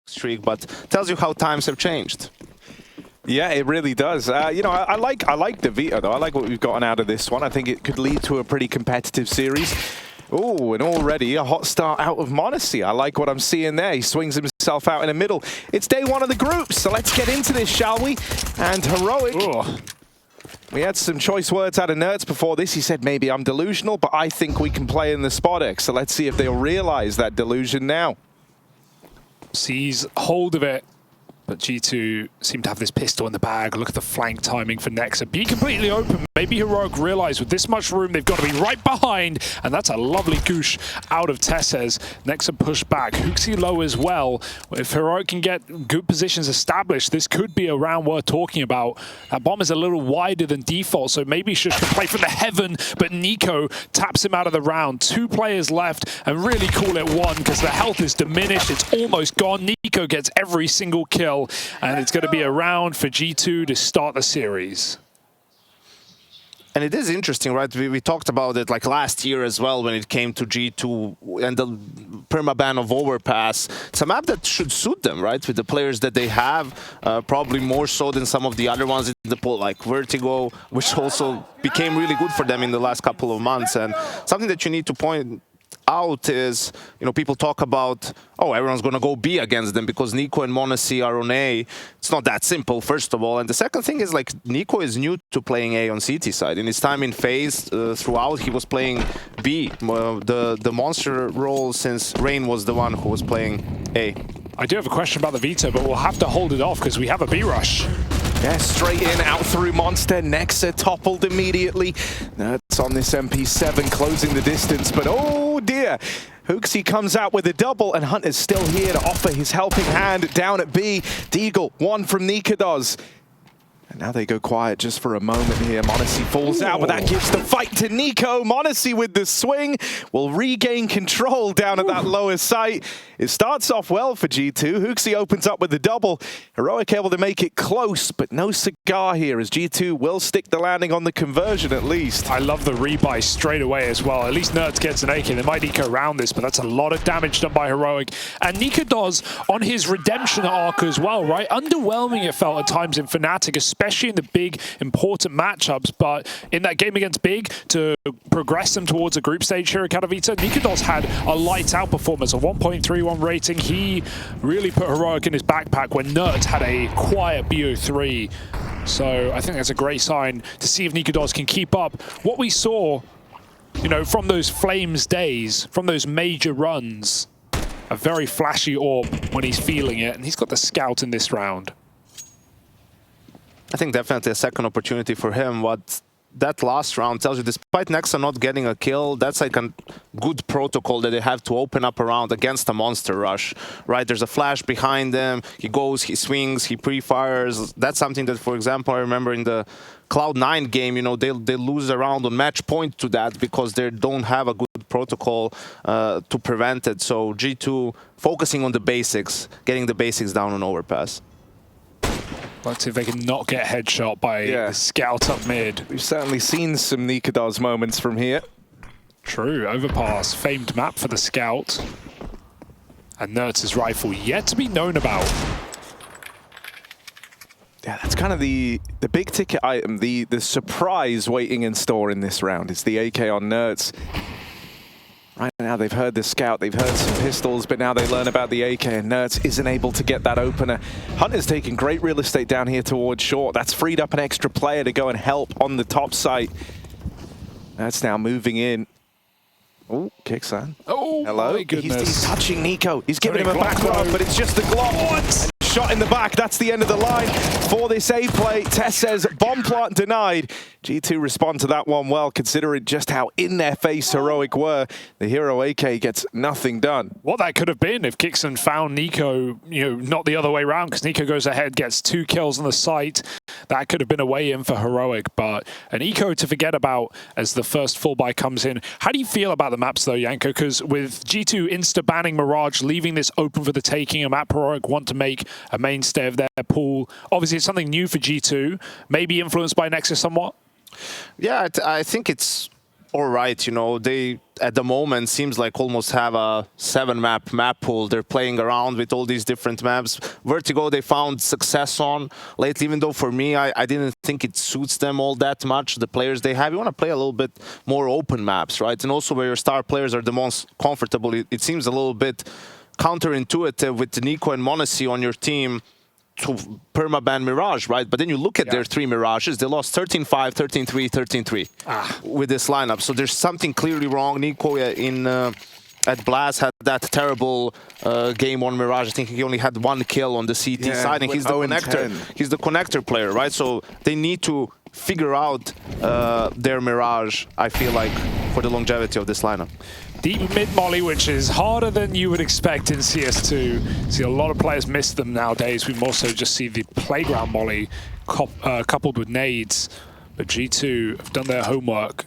streak, but tells you how times have changed. Yeah, it really does. You know, I like the Vita, though. I like what we've gotten out of this one. I think it could lead to a pretty competitive series. Oh, and already a hot start out of Monacy. I like what I'm seeing there. He swings himself out in the middle. It's day one of the group, so let's get into this, shall we? And Heroic. Oh. We had some choice words out of Nerds before this. He said, maybe I'm delusional, but I think we can play in the Spot X. So let's see if they'll realize that delusion now. Sees hold of it. But G2 seem to have this pistol in the bag. Look at the flank timing for Nexa. Be completely open. Maybe Heroic realize with this much room, they've got to be right behind. And that's a lovely goosh out of Tesses. Nexa push back. Hooksy low as well. If Heroic can get good positions established, this could be a round worth talking about. That bomb is a little wider than default, so maybe Shush can play from the heaven, but Nico taps him out of the round. 2 players left, and really call it 1 because the health is diminished. It's almost gone. Nico gets every single kill. And it's going to be a round for G2 to start the series. And it is interesting, right? We talked about it like last year as well when it came to G2 and the permaban of Overpass. It's a map that should suit them, right? With the players that they have, probably more so than some of the other ones in the pool, like Vertigo, which also became really good for them in the last couple of months. And something that you need to point out is, you know, people talk about, oh, everyone's going to go B against them because Nico and Monacy are on A. It's not that simple, first of all. And the second thing is, like, Nico is new to playing A on CT side. In his time in FaZe, throughout, he was playing B. The monster role since Rain was the one who was playing A. I do have a question about the Vita, but we'll have to hold it off because we have a B rush. Yeah, straight in, out through Monster. Nexa toppled immediately. Nerds on this MP7, closing the distance, but oh dear. Hooksy comes out with a double, and Hunter's still here to offer his helping hand down at B. Deagle, 1 from Nikados. And now they go quiet just for a moment here. Monacy falls out, but that gives the fight to Nico. Monacy with the swing will regain control down at that lower site. It starts off well for G2. Hooksy opens up with the double. Heroic able to make it close, but no cigar here as G2 will stick the landing on the conversion at least. I love the rebuy straight away as well. At least Nerds gets an AK. They might eco around this, but that's a lot of damage done by Heroic. And Nico does on his redemption arc as well, right? Underwhelming it felt at times in Fnatic, especially in the big, important matchups. But in that game against Big, to progress them towards a group stage here at Katowice, Nikados had a lights-out performance, a 1.31 rating. He really put Heroic in his backpack when Nerds had a quiet BO3. So I think that's a great sign to see if Nikados can keep up what we saw, you know, from those Flames days, from those major runs. A very flashy orb when he's feeling it, and he's got the scout in this round. I think definitely a second opportunity for him. What that last round tells you, despite Nexa not getting a kill, that's like a good protocol that they have to open up a round against a monster rush, right? There's a flash behind them, he goes, he swings, he pre-fires. That's something that, for example, I remember in the Cloud9 game, you know, they lose a round on match point to that because they don't have a good protocol to prevent it. So G2 focusing on the basics, getting the basics down on Overpass. Let's see if they can not get headshot by the scout up mid. We've certainly seen some Nikados moments from here. True, Overpass, famed map for the scout. And Nerds' rifle yet to be known about. Yeah, that's kind of the big ticket item, the surprise waiting in store in this round. It's the AK on Nerds. Right now they've heard the scout, they've heard some pistols, but now they learn about the AK, and Nerds isn't able to get that opener. Hunter's taking great real estate down here towards short. That's freed up an extra player to go and help on the top site. That's now moving in. Oh, kicks on. Oh, hello. My goodness. He's touching Nico. He's giving him a back rub, but it's just the Glock. What? Shot in the back. That's the end of the line for this A play. Tess says bomb plant denied. G2 respond to that one well, considering just how in their face Heroic were. The hero AK gets nothing done. What that could have been if Kixon found Nico, you know, not the other way around, because Nico goes ahead, gets 2 kills on the site. That could have been a way in for Heroic, but an eco to forget about as the first full buy comes in. How do you feel about the maps though, Yanko? Because with G2 insta-banning Mirage, leaving this open for the taking, a map Heroic want to make a mainstay of their pool. Obviously, it's something new for G2, maybe influenced by Nexus somewhat. Yeah, I think it's all right. You know, they at the moment seems like almost have a 7-map pool. They're playing around with all these different maps. Vertigo they found success on lately, even though for me I didn't think it suits them all that much. The players they have, you want to play a little bit more open maps, right? And also where your star players are the most comfortable. It seems a little bit counterintuitive with Nico and Monacy on your team to permaban Mirage, right? But then you look at their 3 Mirages, they lost 13-5, 13-3, 13-3 with this lineup. So there's something clearly wrong. Nico at Blast had that terrible game on Mirage. I think he only had 1 kill on the CT side, and he's the connector. He's the connector player, right? So they need to figure out their Mirage, I feel like, for the longevity of this lineup. Deep mid molly, which is harder than you would expect in CS2. See a lot of players miss them nowadays. We more so just see the playground molly coupled with nades. But G2 have done their homework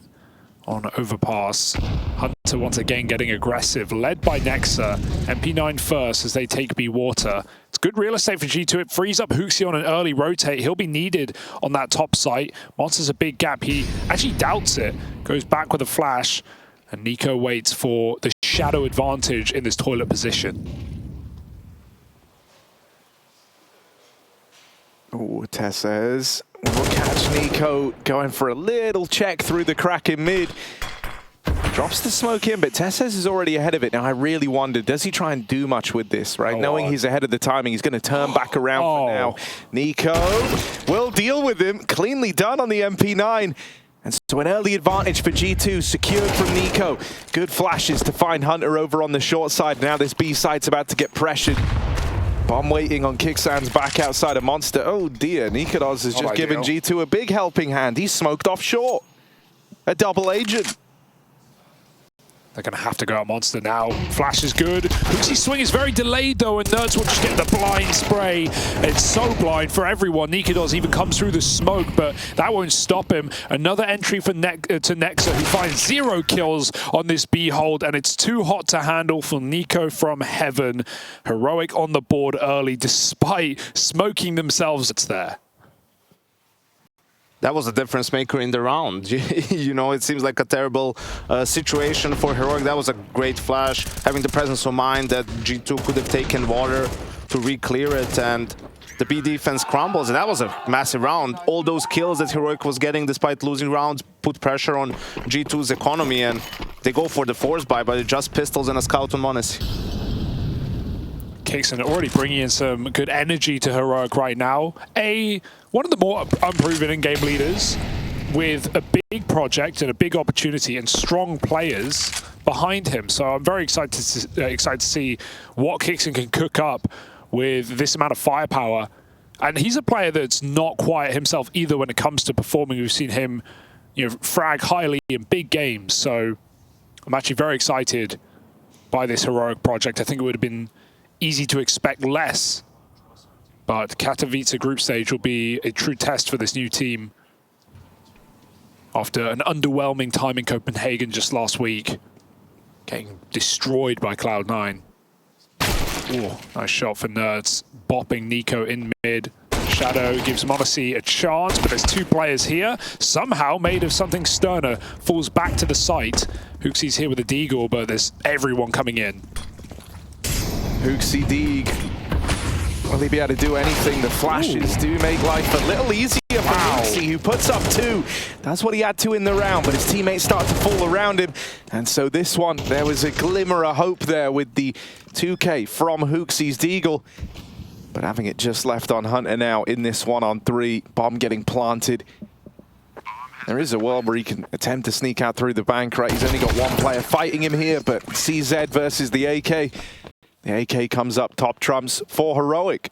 on Overpass. Hunter once again getting aggressive, led by Nexa. MP9 first as they take B water. It's good real estate for G2. It frees up HooXi on an early rotate. He'll be needed on that top site. Monster's a big gap. He actually doubts it. Goes back with a flash. And Nico waits for the shadow advantage in this toilet position. Oh, Tessez will catch Nico going for a little check through the crack in mid. Drops the smoke in, but Tessez is already ahead of it. Now, I really wonder, does he try and do much with this, right? Knowing he's ahead of the timing, he's going to turn back around for now. Nico will deal with him. Cleanly done on the MP9. And so an early advantage for G2 secured from Nico. Good flashes to find Hunter over on the short side. Now this B site's about to get pressured. Bomb waiting on Kicksands back outside of Monster. Oh dear, Nikodos has just given G2 a big helping hand. He's smoked off short. A double agent. They're going to have to go at Monster now. Flash is good. HooXi's swing is very delayed, though, and Nerds will just get the blind spray. It's so blind for everyone. Nikodos even comes through the smoke, but that won't stop him. Another entry for to Nexa, who finds 0 kills on this B hold, and it's too hot to handle for Nico from Heaven. Heroic on the board early, despite smoking themselves. It's there. That was a difference maker in the round. You know, it seems like a terrible situation for Heroic. That was a great flash, having the presence of mind that G2 could have taken water to re-clear it, and the B defense crumbles, and that was a massive round. All those kills that Heroic was getting despite losing rounds put pressure on G2's economy, and they go for the force buy, but it's just pistols and a scout on Monacy. Kicksan already bringing in some good energy to Heroic right now. One of the more unproven in-game leaders with a big project and a big opportunity and strong players behind him. So I'm very excited to see what Kicksan can cook up with this amount of firepower. And he's a player that's not quiet himself either when it comes to performing. We've seen him, frag highly in big games. So I'm actually very excited by this Heroic project. I think it would have been easy to expect less, but Katowice group stage will be a true test for this new team after an underwhelming time in Copenhagen just last week, getting destroyed by Cloud9. Ooh, nice shot for Nerds, bopping Nico in mid. Shadow gives Monacy a chance, but there's 2 players here. Somehow, made of something sterner, falls back to the site. HooXi's here with a deagle, but there's everyone coming in. HooXi Deeg. Will he be able to do anything? The flashes do make life a little easier for HooXi, who puts up 2. That's what he had to in the round, but his teammates start to fall around him. And so this one, there was a glimmer of hope there with the 2K from HooXi's deagle. But having it just left on Hunter now in this 1-on-3, bomb getting planted. There is a world where he can attempt to sneak out through the bank, right? He's only got 1 player fighting him here, but CZ versus the AK. The AK comes up top trumps for Heroic.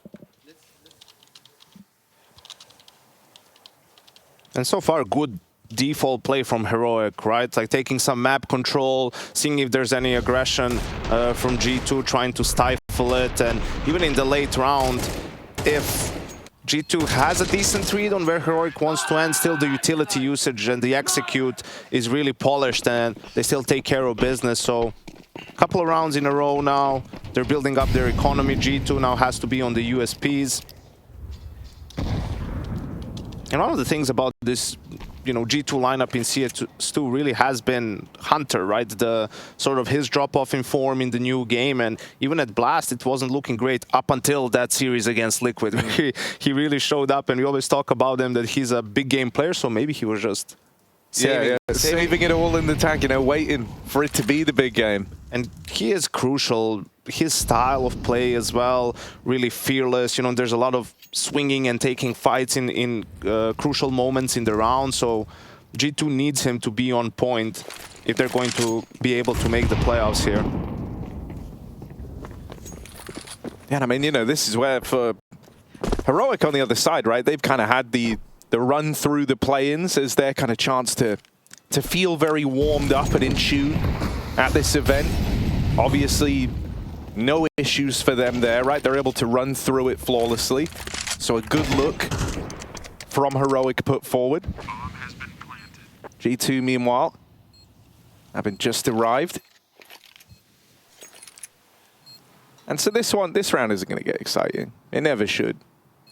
And so far, good default play from Heroic, right? Like taking some map control, seeing if there's any aggression from G2, trying to stifle it. And even in the late round, if G2 has a decent read on where Heroic wants to end, still the utility usage and the execute is really polished, and they still take care of business. So a couple of rounds in a row now. They're building up their economy. G2 now has to be on the USPs. And one of the things about this you know, G2 lineup in CS2 really has been Hunter, right? The sort of his drop-off in form in the new game, and even at Blast, it wasn't looking great up until that series against Liquid. He really showed up, and we always talk about him that he's a big game player, so maybe he was just saving it all in the tank, you know, waiting for it to be the big game. And he is crucial. His style of play as well, really fearless. You know, there's a lot of swinging and taking fights in crucial moments in the round. So G2 needs him to be on point if they're going to be able to make the playoffs here. Yeah, and I mean, you know, this is where for Heroic on the other side, right? They've kind of had the run through the play-ins as their kind of chance to feel very warmed up and in tune at this event. Obviously, no issues for them there, right? They're able to run through it flawlessly. So a good look from Heroic put forward. G2, meanwhile, having just arrived. And so this round isn't going to get exciting. It never should.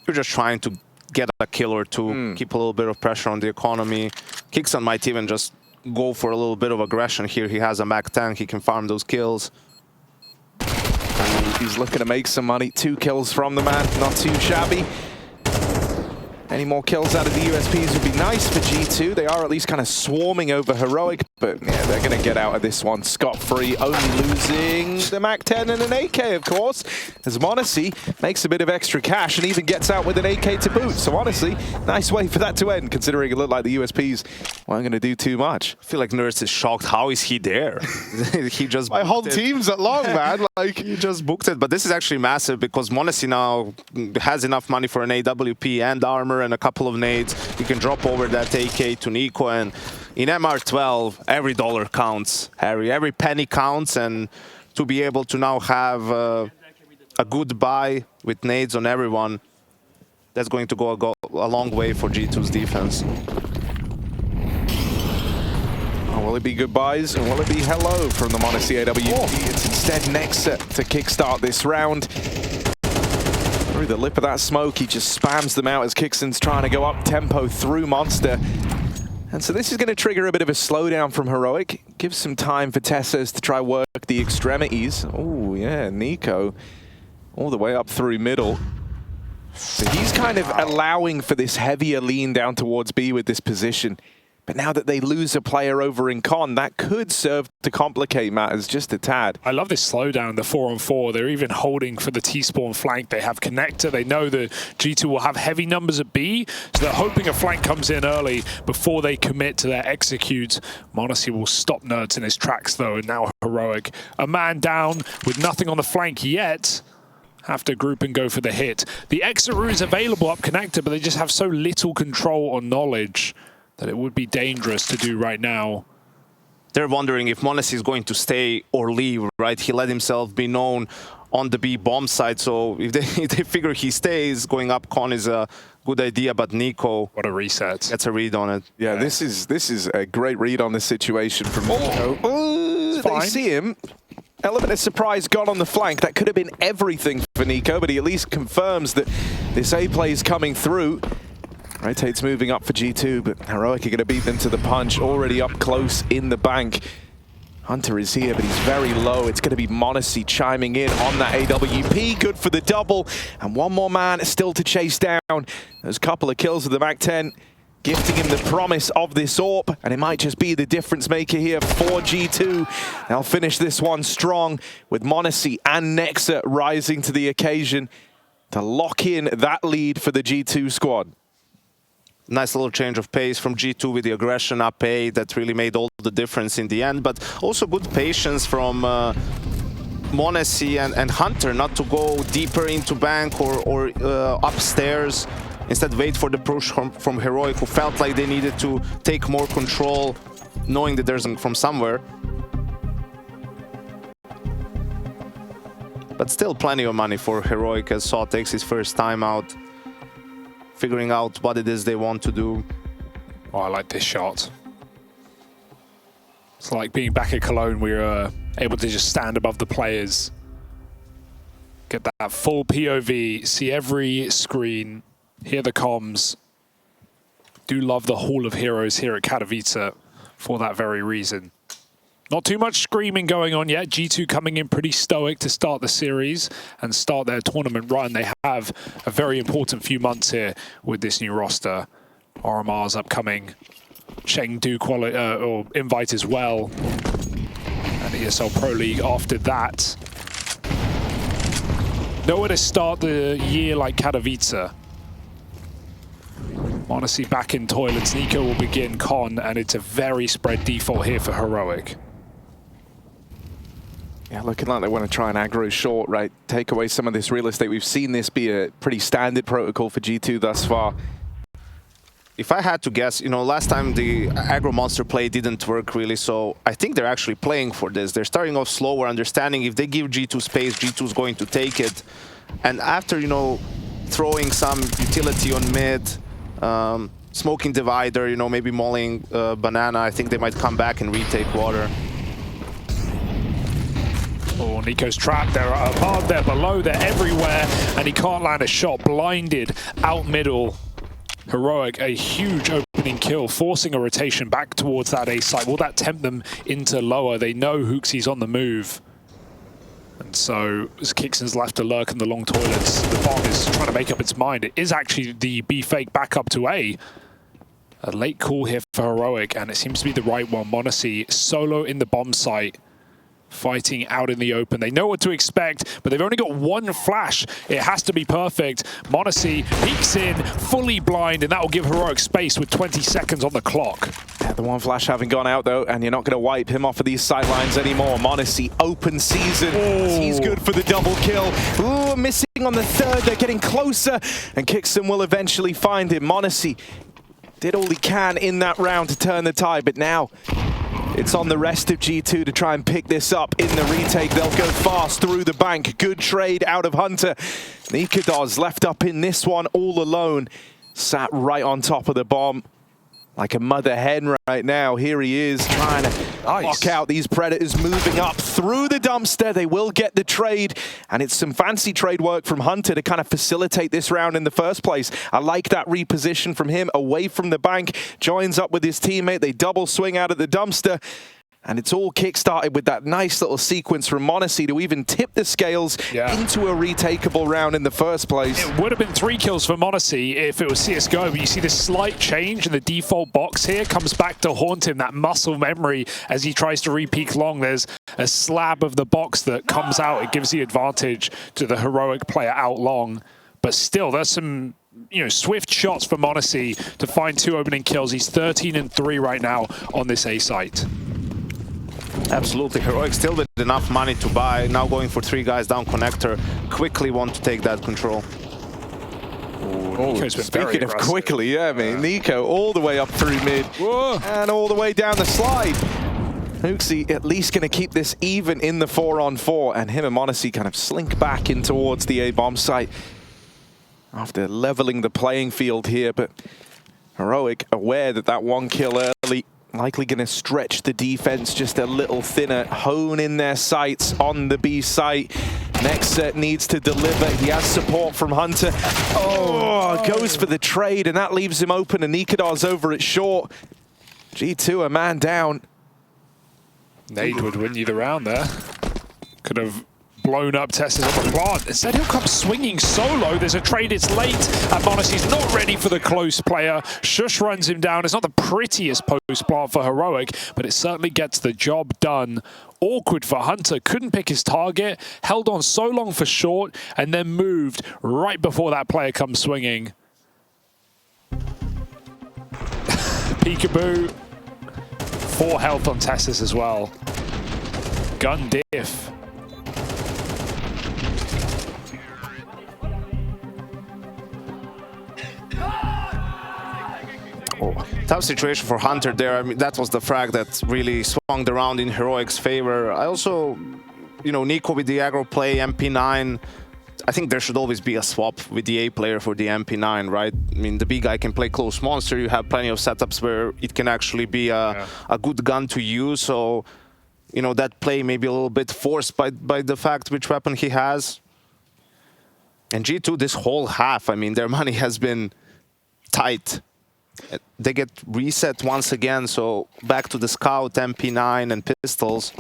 You're just trying to get a kill or two, keep a little bit of pressure on the economy. Kixon might even just go for a little bit of aggression here. He has a Mac 10, he can farm those kills. He's looking to make some money. 2 kills from the man, not too shabby. Any more kills out of the USPs would be nice for G2. They are at least kind of swarming over Heroic, but yeah, they're going to get out of this one scot-free, only losing the Mac 10 and an AK, of course, as m0NESY makes a bit of extra cash and even gets out with an AK to boot. So honestly, nice way for that to end, considering it looked like the USPs weren't going to do too much. I feel like Nurse is shocked. How is he there? He just My whole team's at long, man. Like, he just booked it. But this is actually massive because m0NESY now has enough money for an AWP and armor and a couple of nades. You can drop over that AK to Nico, and in MR12, every dollar counts, Harry. Every penny counts, and to be able to now have a good buy with nades on everyone, that's going to go a long way for G2's defense. Oh, will it be goodbyes, or will it be hello from the m0NESY AWP? It's instead Nexa to kickstart this round. Through the lip of that smoke, he just spams them out as Kixon's trying to go up tempo through Monster. And so this is going to trigger a bit of a slowdown from Heroic. Gives some time for Tessas to try work the extremities. Oh yeah, Nico all the way up through middle. So he's kind of allowing for this heavier lean down towards B with this position. But now that they lose a player over in Con, that could serve to complicate matters just a tad. I love this slowdown, the 4-on-4. They're even holding for the T-spawn flank. They have connector. They know the G2 will have heavy numbers at B, so they're hoping a flank comes in early before they commit to their execute. m0NESY will stop Nerds in his tracks, though, and now Heroic. A man down with nothing on the flank yet. Have to group and go for the hit. The exit route is available up connector, but they just have so little control or knowledge that it would be dangerous to do right now. They're wondering if m0NESY is going to stay or leave, right? He let himself be known on the B bomb side, so if they figure he stays, going up Con is a good idea, but Nico... What a reset. Gets a read on it. Yeah, this is a great read on this situation from Nico. Oh, they see him. Element of surprise gone on the flank. That could have been everything for Nico, but he at least confirms that this A play is coming through. Rotate's moving up for G2, but Heroic are going to beat them to the punch, already up close in the bank. Hunter is here, but he's very low. It's going to be m0NESY chiming in on that AWP. Good for the double. And one more man still to chase down. There's a couple of kills with the Mac 10, gifting him the promise of this AWP. And it might just be the difference maker here for G2. They'll finish this one strong with m0NESY and Nexa rising to the occasion to lock in that lead for the G2 squad. Nice little change of pace from G2 with the aggression up A that really made all the difference in the end, but also good patience from m0NESY and Hunter not to go deeper into bank or upstairs. Instead, wait for the push from Heroic, who felt like they needed to take more control, knowing that there's from somewhere. But still plenty of money for Heroic as Saw takes his first time out, figuring out what it is they want to do. Oh, I like this shot. It's like being back at Cologne. We were able to just stand above the players, get that full POV, see every screen, hear the comms. do love the Hall of Heroes here at Katowice for that very reason. Not too much screaming going on yet. G2 coming in pretty stoic to start the series and start their tournament run. They have a very important few months here with this new roster. RMR's upcoming Chengdu or invite as well. And ESL Pro League after that. Nowhere to start the year like Katowice. Honestly, back in toilets. Nico will begin Con, and it's a very spread default here for Heroic. Yeah, looking like they want to try and aggro short, right? Take away some of this real estate. We've seen this be a pretty standard protocol for G2 thus far. If I had to guess, you know, last time the aggro monster play didn't work really, so I think they're actually playing for this. They're starting off slower, understanding if they give G2 space, G2's going to take it. And after, you know, throwing some utility on mid, smoking divider, you know, maybe mauling banana, I think they might come back and retake water. Oh, Nico's trapped. They're above, they're below, they're everywhere, and he can't land a shot. Blinded out middle. Heroic, a huge opening kill, forcing a rotation back towards that A site. Will that tempt them into lower? They know Hooksy's on the move. And so, as Kixon's left to lurk in the long toilets, the bomb is trying to make up its mind. It is actually the B fake back up to A. A late call here for Heroic, and it seems to be the right one. m0NESY solo in the bomb site, fighting out in the open. They know what to expect, but they've only got one flash. It has to be perfect. m0NESY peeks in, fully blind, and that will give Heroic space with 20 seconds on the clock. Yeah, the one flash having gone out, though, and you're not going to wipe him off of these sidelines anymore. m0NESY, open season. Oh. He's good for the double kill. Ooh, missing on the third. They're getting closer, and Kixon will eventually find him. m0NESY did all he can in that round to turn the tide, but now it's on the rest of G2 to try and pick this up in the retake. They'll go fast through the bank. Good trade out of Hunter. Nikadoz left up in this one all alone. Sat right on top of the bomb. Like a mother hen right now. Here he is trying to knock out these Predators, moving up through the dumpster. They will get the trade, and it's some fancy trade work from Hunter to kind of facilitate this round in the first place. I like that reposition from him away from the bank. Joins up with his teammate. They double swing out of the dumpster. And it's all kick-started with that nice little sequence from m0NESY to even tip the scales into a retakeable round in the first place. It would have been 3 kills for m0NESY if it was CSGO, but you see this slight change in the default box here comes back to haunt him, that muscle memory as he tries to re-peek long. There's a slab of the box that comes out. It gives the advantage to the Heroic player out long. But still, there's some swift shots for m0NESY to find 2 opening kills. He's 13-3 right now on this A site. Absolutely, Heroic still with enough money to buy. Now going for 3 guys down connector. Quickly want to take that control. Speaking of quickly, yeah, man. Nico all the way up through mid. Whoa. And all the way down the slide. Hookzy at least going to keep this even in the 4-on-4, and him and m0NESY kind of slink back in towards the A-bomb site after leveling the playing field here. But Heroic aware that that 1 kill early likely going to stretch the defense just a little thinner, hone in their sights on the B site. Next set needs to deliver. He has support from Hunter. Oh, goes for the trade, and that leaves him open, and Nikadoz over at short. G2 a man down. Nade would win you the round there. Could have blown up Tessus on the plant. Instead, he'll come swinging solo. There's a trade, it's late, and m0NESY's not ready for the close player. Shush runs him down. It's not the prettiest post-plant for Heroic, but it certainly gets the job done. Awkward for Hunter. Couldn't pick his target. Held on so long for short, and then moved right before that player comes swinging. Peekaboo. 4 health on Tessus as well. Gun diff. Tough situation for Hunter there. I mean, that was the frag that really swung the round in Heroic's favor. I also, Nico with the aggro play, MP9. I think there should always be a swap with the A player for the MP9, right? I mean, the B guy can play close monster. You have plenty of setups where it can actually be a good gun to use. So, that play may be a little bit forced by the fact which weapon he has. And G2, this whole half, I mean, their money has been tight. They get reset once again, so back to the Scout, MP9 and pistols.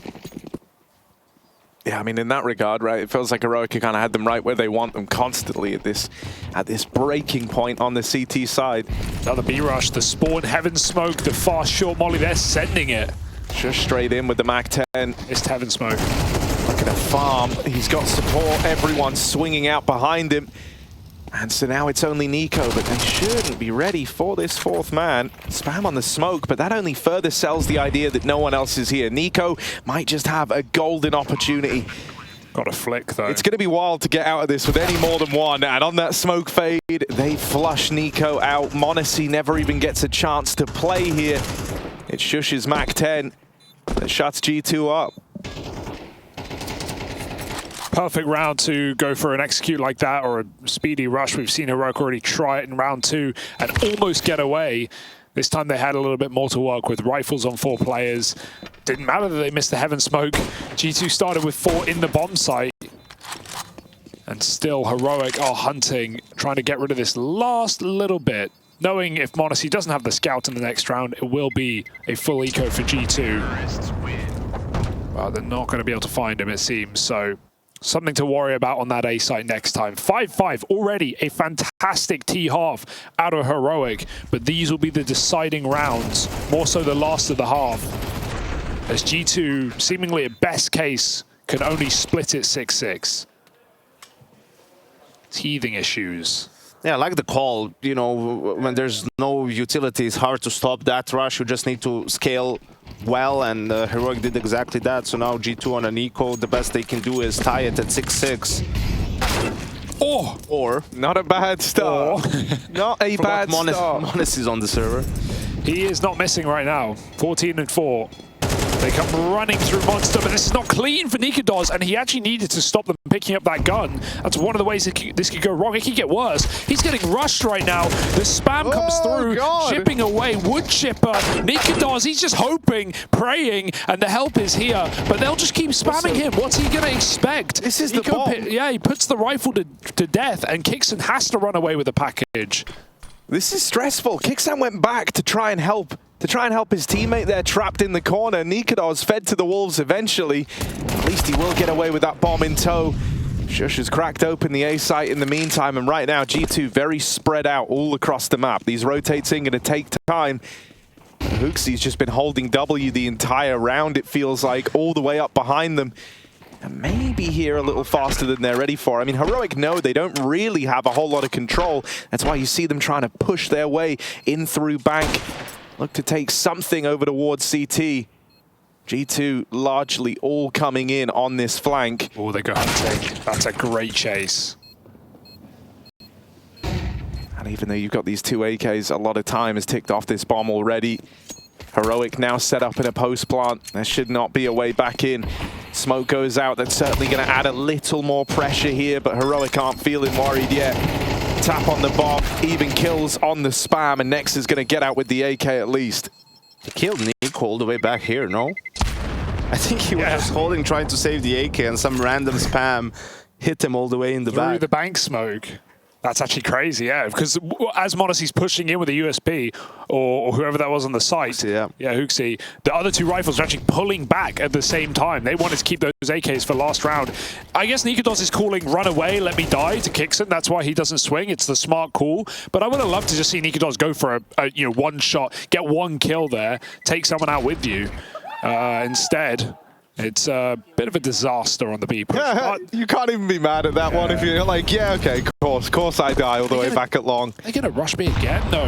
Yeah, I mean, in that regard, right, it feels like Heroic kind of had them right where they want them constantly at this breaking point on the CT side. Another B-rush, the spawn, Heaven Smoke, the fast short molly, they're sending it. Just straight in with the MAC-10. It's Heaven Smoke. Look at the farm. He's got support. Everyone's swinging out behind him. And so now it's only Nico, but they shouldn't be ready for this fourth man. Spam on the smoke, but that only further sells the idea that no one else is here. Nico might just have a golden opportunity. Got a flick, though. It's going to be wild to get out of this with any more than one. And on that smoke fade, they flush Nico out. m0NESY never even gets a chance to play here. It's Shush's MAC-10 that shuts G2 up. Perfect round to go for an execute like that or a speedy rush. We've seen Heroic already try it in round 2 and almost get away. This time they had a little bit more to work with. Rifles on 4 players. Didn't matter that they missed the Heaven Smoke. G2 started with 4 in the bomb site. And still Heroic are hunting, trying to get rid of this last little bit. Knowing if m0NESY doesn't have the scout in the next round, it will be a full eco for G2. Well, they're not going to be able to find him, it seems. So something to worry about on that A site next time. 5-5, already a fantastic T-half out of Heroic, but these will be the deciding rounds, more so the last of the half, as G2, seemingly at best case, can only split it 6-6. Teething issues. Yeah, I like the call. You know, when there's no utility, it's hard to stop that rush. You just need to scale well, and Heroic did exactly that. So now G2 on an eco, the best they can do is tie it at 6-6. Or not a bad start. Not a bad start. m0NESY is on the server. He is not missing right now. 14-4. They come running through Monster, but this is not clean for Nikodos, and he actually needed to stop them picking up that gun. That's one of the ways this could go wrong. It could get worse. He's getting rushed right now. The spam comes through, chipping away. Wood chipper. Nikodos, he's just hoping, praying, and the help is here, but they'll just keep spamming him. What's he going to expect? This is the bomb. Yeah, he puts the rifle to death, and Kixon has to run away with the package. This is stressful. Kixan went back to try and help. His teammate there trapped in the corner. Nikodos fed to the wolves eventually. At least he will get away with that bomb in tow. Shush has cracked open the A site in the meantime, and right now G2 very spread out all across the map. These rotates in going to take time. HooXi's just been holding W the entire round, it feels like, all the way up behind them. And maybe here a little faster than they're ready for. I mean, Heroic know they don't really have a whole lot of control. That's why you see them trying to push their way in through bank. Look to take something over towards CT. G2 largely all coming in on this flank. Oh, they go hunting. That's a great chase. And even though you've got these 2 AKs, a lot of time has ticked off this bomb already. Heroic now set up in a post plant. There should not be a way back in. Smoke goes out. That's certainly going to add a little more pressure here, but Heroic aren't feeling worried yet. Tap on the bomb, even kills on the spam, and Nex is going to get out with the AK at least. He killed Nico all the way back here, no? I think he was just holding, trying to save the AK, and some random spam hit him all the way in the back. Through the bank smoke. That's actually crazy, yeah, because as m0NESY's pushing in with a USB, or whoever that was on the site, HooXi, the other 2 rifles are actually pulling back at the same time. They wanted to keep those AKs for last round. I guess Nikodos is calling, run away, let me die to Kixon. That's why he doesn't swing. It's the smart call. But I would have loved to just see Nikodos go for a one shot, get 1 kill there, take someone out with you. Instead, it's a bit of a disaster on the B push. You can't even be mad at that one if you're like, yeah, okay, of course I die all the way back at long. They're going to rush me again? No.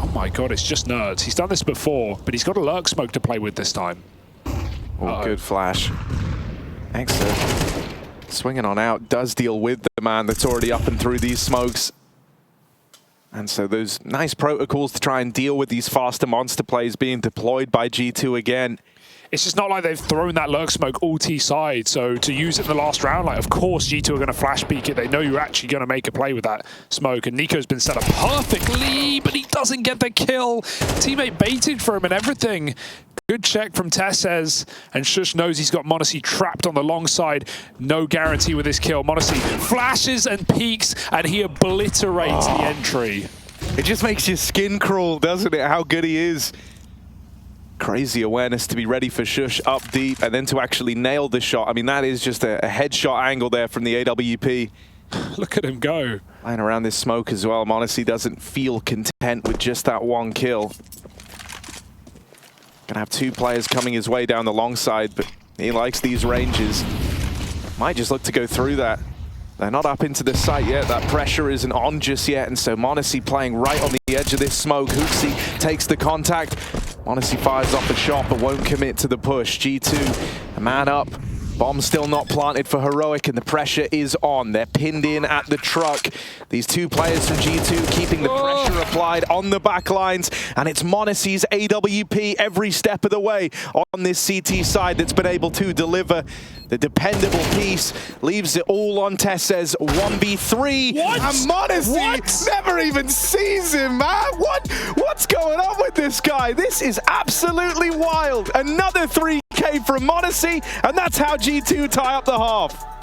Oh my god, it's just nerds. He's done this before, but he's got a lurk smoke to play with this time. Oh, good flash. Excellent. Swinging on out does deal with the man that's already up and through these smokes. And so those nice protocols to try and deal with these faster monster plays being deployed by G2 again. It's just not like they've thrown that lurk smoke all T side, so to use it in the last round, like of course G2 are going to flash peek it. They know you're actually going to make a play with that smoke, and Nico's been set up perfectly, but he doesn't get the kill. Teammate baited for him and everything. Good check from Tesses, and Shush knows he's got m0NESY trapped on the long side. No guarantee with this kill. m0NESY flashes and peeks, and he obliterates the entry. It just makes your skin crawl, doesn't it? How good he is. Crazy awareness to be ready for Shush up deep and then to actually nail the shot. I mean, that is just a headshot angle there from the AWP. Look at him go. Flying around this smoke as well. m0NESY doesn't feel content with just that one kill. Gonna have two players coming his way down the long side, but he likes these ranges. Might just look to go through that. They're not up into the site yet. That pressure isn't on just yet, and so m0NESY playing right on the edge of this smoke. HooXi takes the contact. m0NESY fires off a shot, but won't commit to the push. G2, a man up. Bomb still not planted for Heroic, and the pressure is on. They're pinned in at the truck. These two players from G2 keeping the pressure applied on the back lines, and it's m0NESY's AWP every step of the way on this CT side that's been able to deliver. The dependable piece leaves it all on Tess's 1v3. What? And m0NESY never even sees him, man. What's going on with this guy? This is absolutely wild. Another 3K from m0NESY, and that's how G2 tie up the half.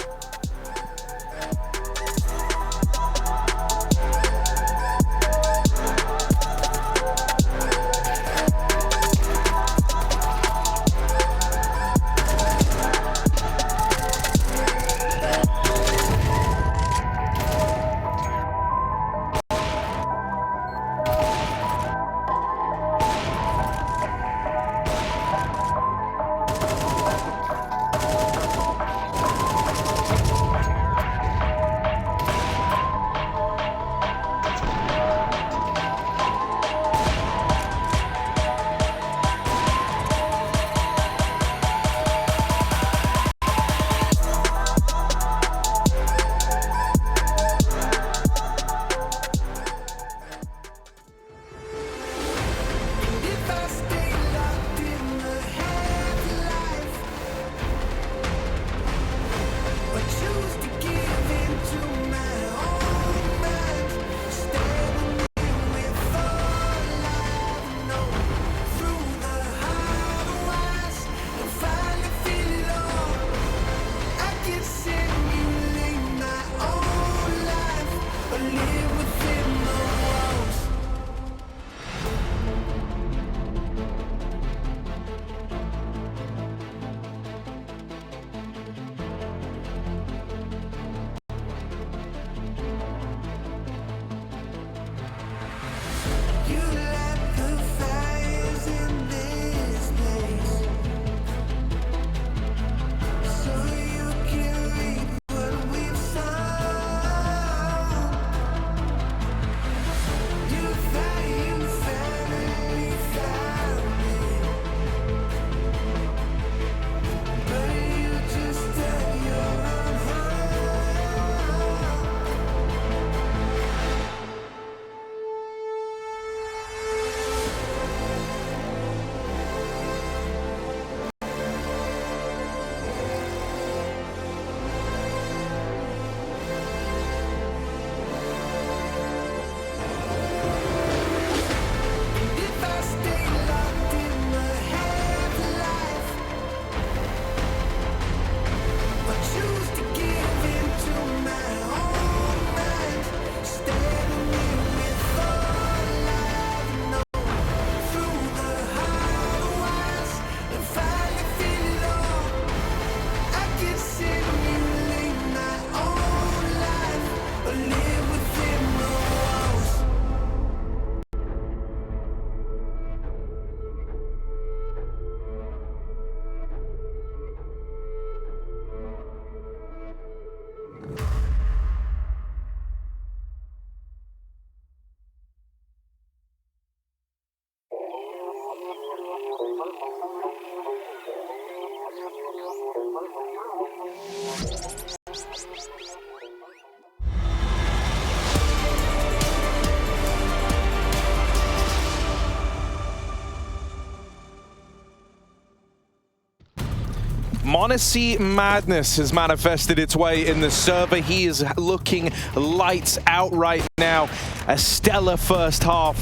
m0NESY madness has manifested its way in the server. He is looking lights out right now. A stellar first half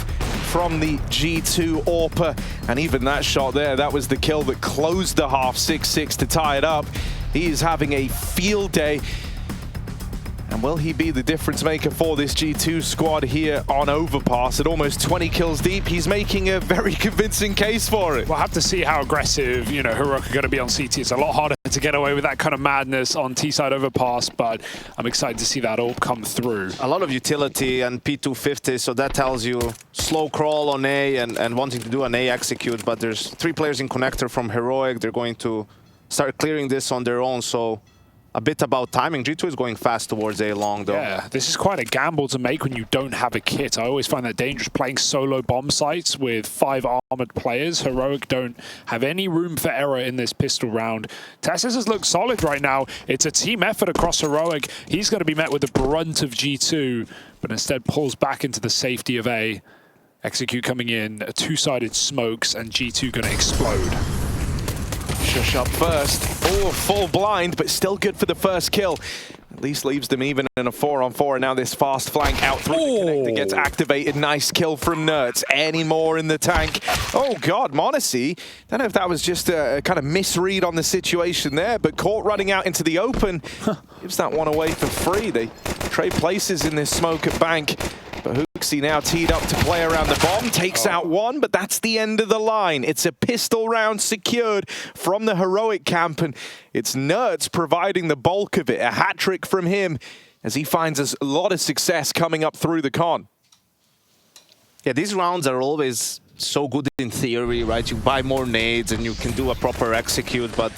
from the G2 AWPer. And even that shot there, that was the kill that closed the half, 6-6 to tie it up. He is having a field day. And And will he be the difference maker for this G2 squad here on Overpass? At almost 20 kills deep, he's making a very convincing case for it. We'll have to see how aggressive, Heroic are going to be on CT. It's a lot harder to get away with that kind of madness on T-side Overpass, but I'm excited to see that all come through. A lot of utility and P250, so that tells you slow crawl on A and wanting to do an A execute, but there's 3 players in connector from Heroic. They're going to start clearing this on their own, so a bit about timing. G2 is going fast towards A long, though. Yeah, this is quite a gamble to make when you don't have a kit. I always find that dangerous playing solo bomb sites with 5 armored players. Heroic don't have any room for error in this pistol round. Tessis has looked solid right now. It's a team effort across Heroic. He's going to be met with the brunt of G2, but instead pulls back into the safety of A. Execute coming in, 2-sided smokes, and G2 going to explode. Shush up first. Oh, full blind, but still good for the first kill. At least leaves them even in a 4-on-4, and now this fast flank out through the connector gets activated. Nice kill from Nerds. Any more in the tank? Oh God, Monacy. Don't know if that was just a kind of misread on the situation there, but caught running out into the open. Gives that one away for free. They trade places in this smoke at Bank. But Hooksy now teed up to play around the bomb, takes out one, but that's the end of the line. It's a pistol round secured from the Heroic camp, and it's Nerds providing the bulk of it. A hat trick from him as he finds a lot of success coming up through the con. Yeah, these rounds are always so good in theory, right? You buy more nades and you can do a proper execute, but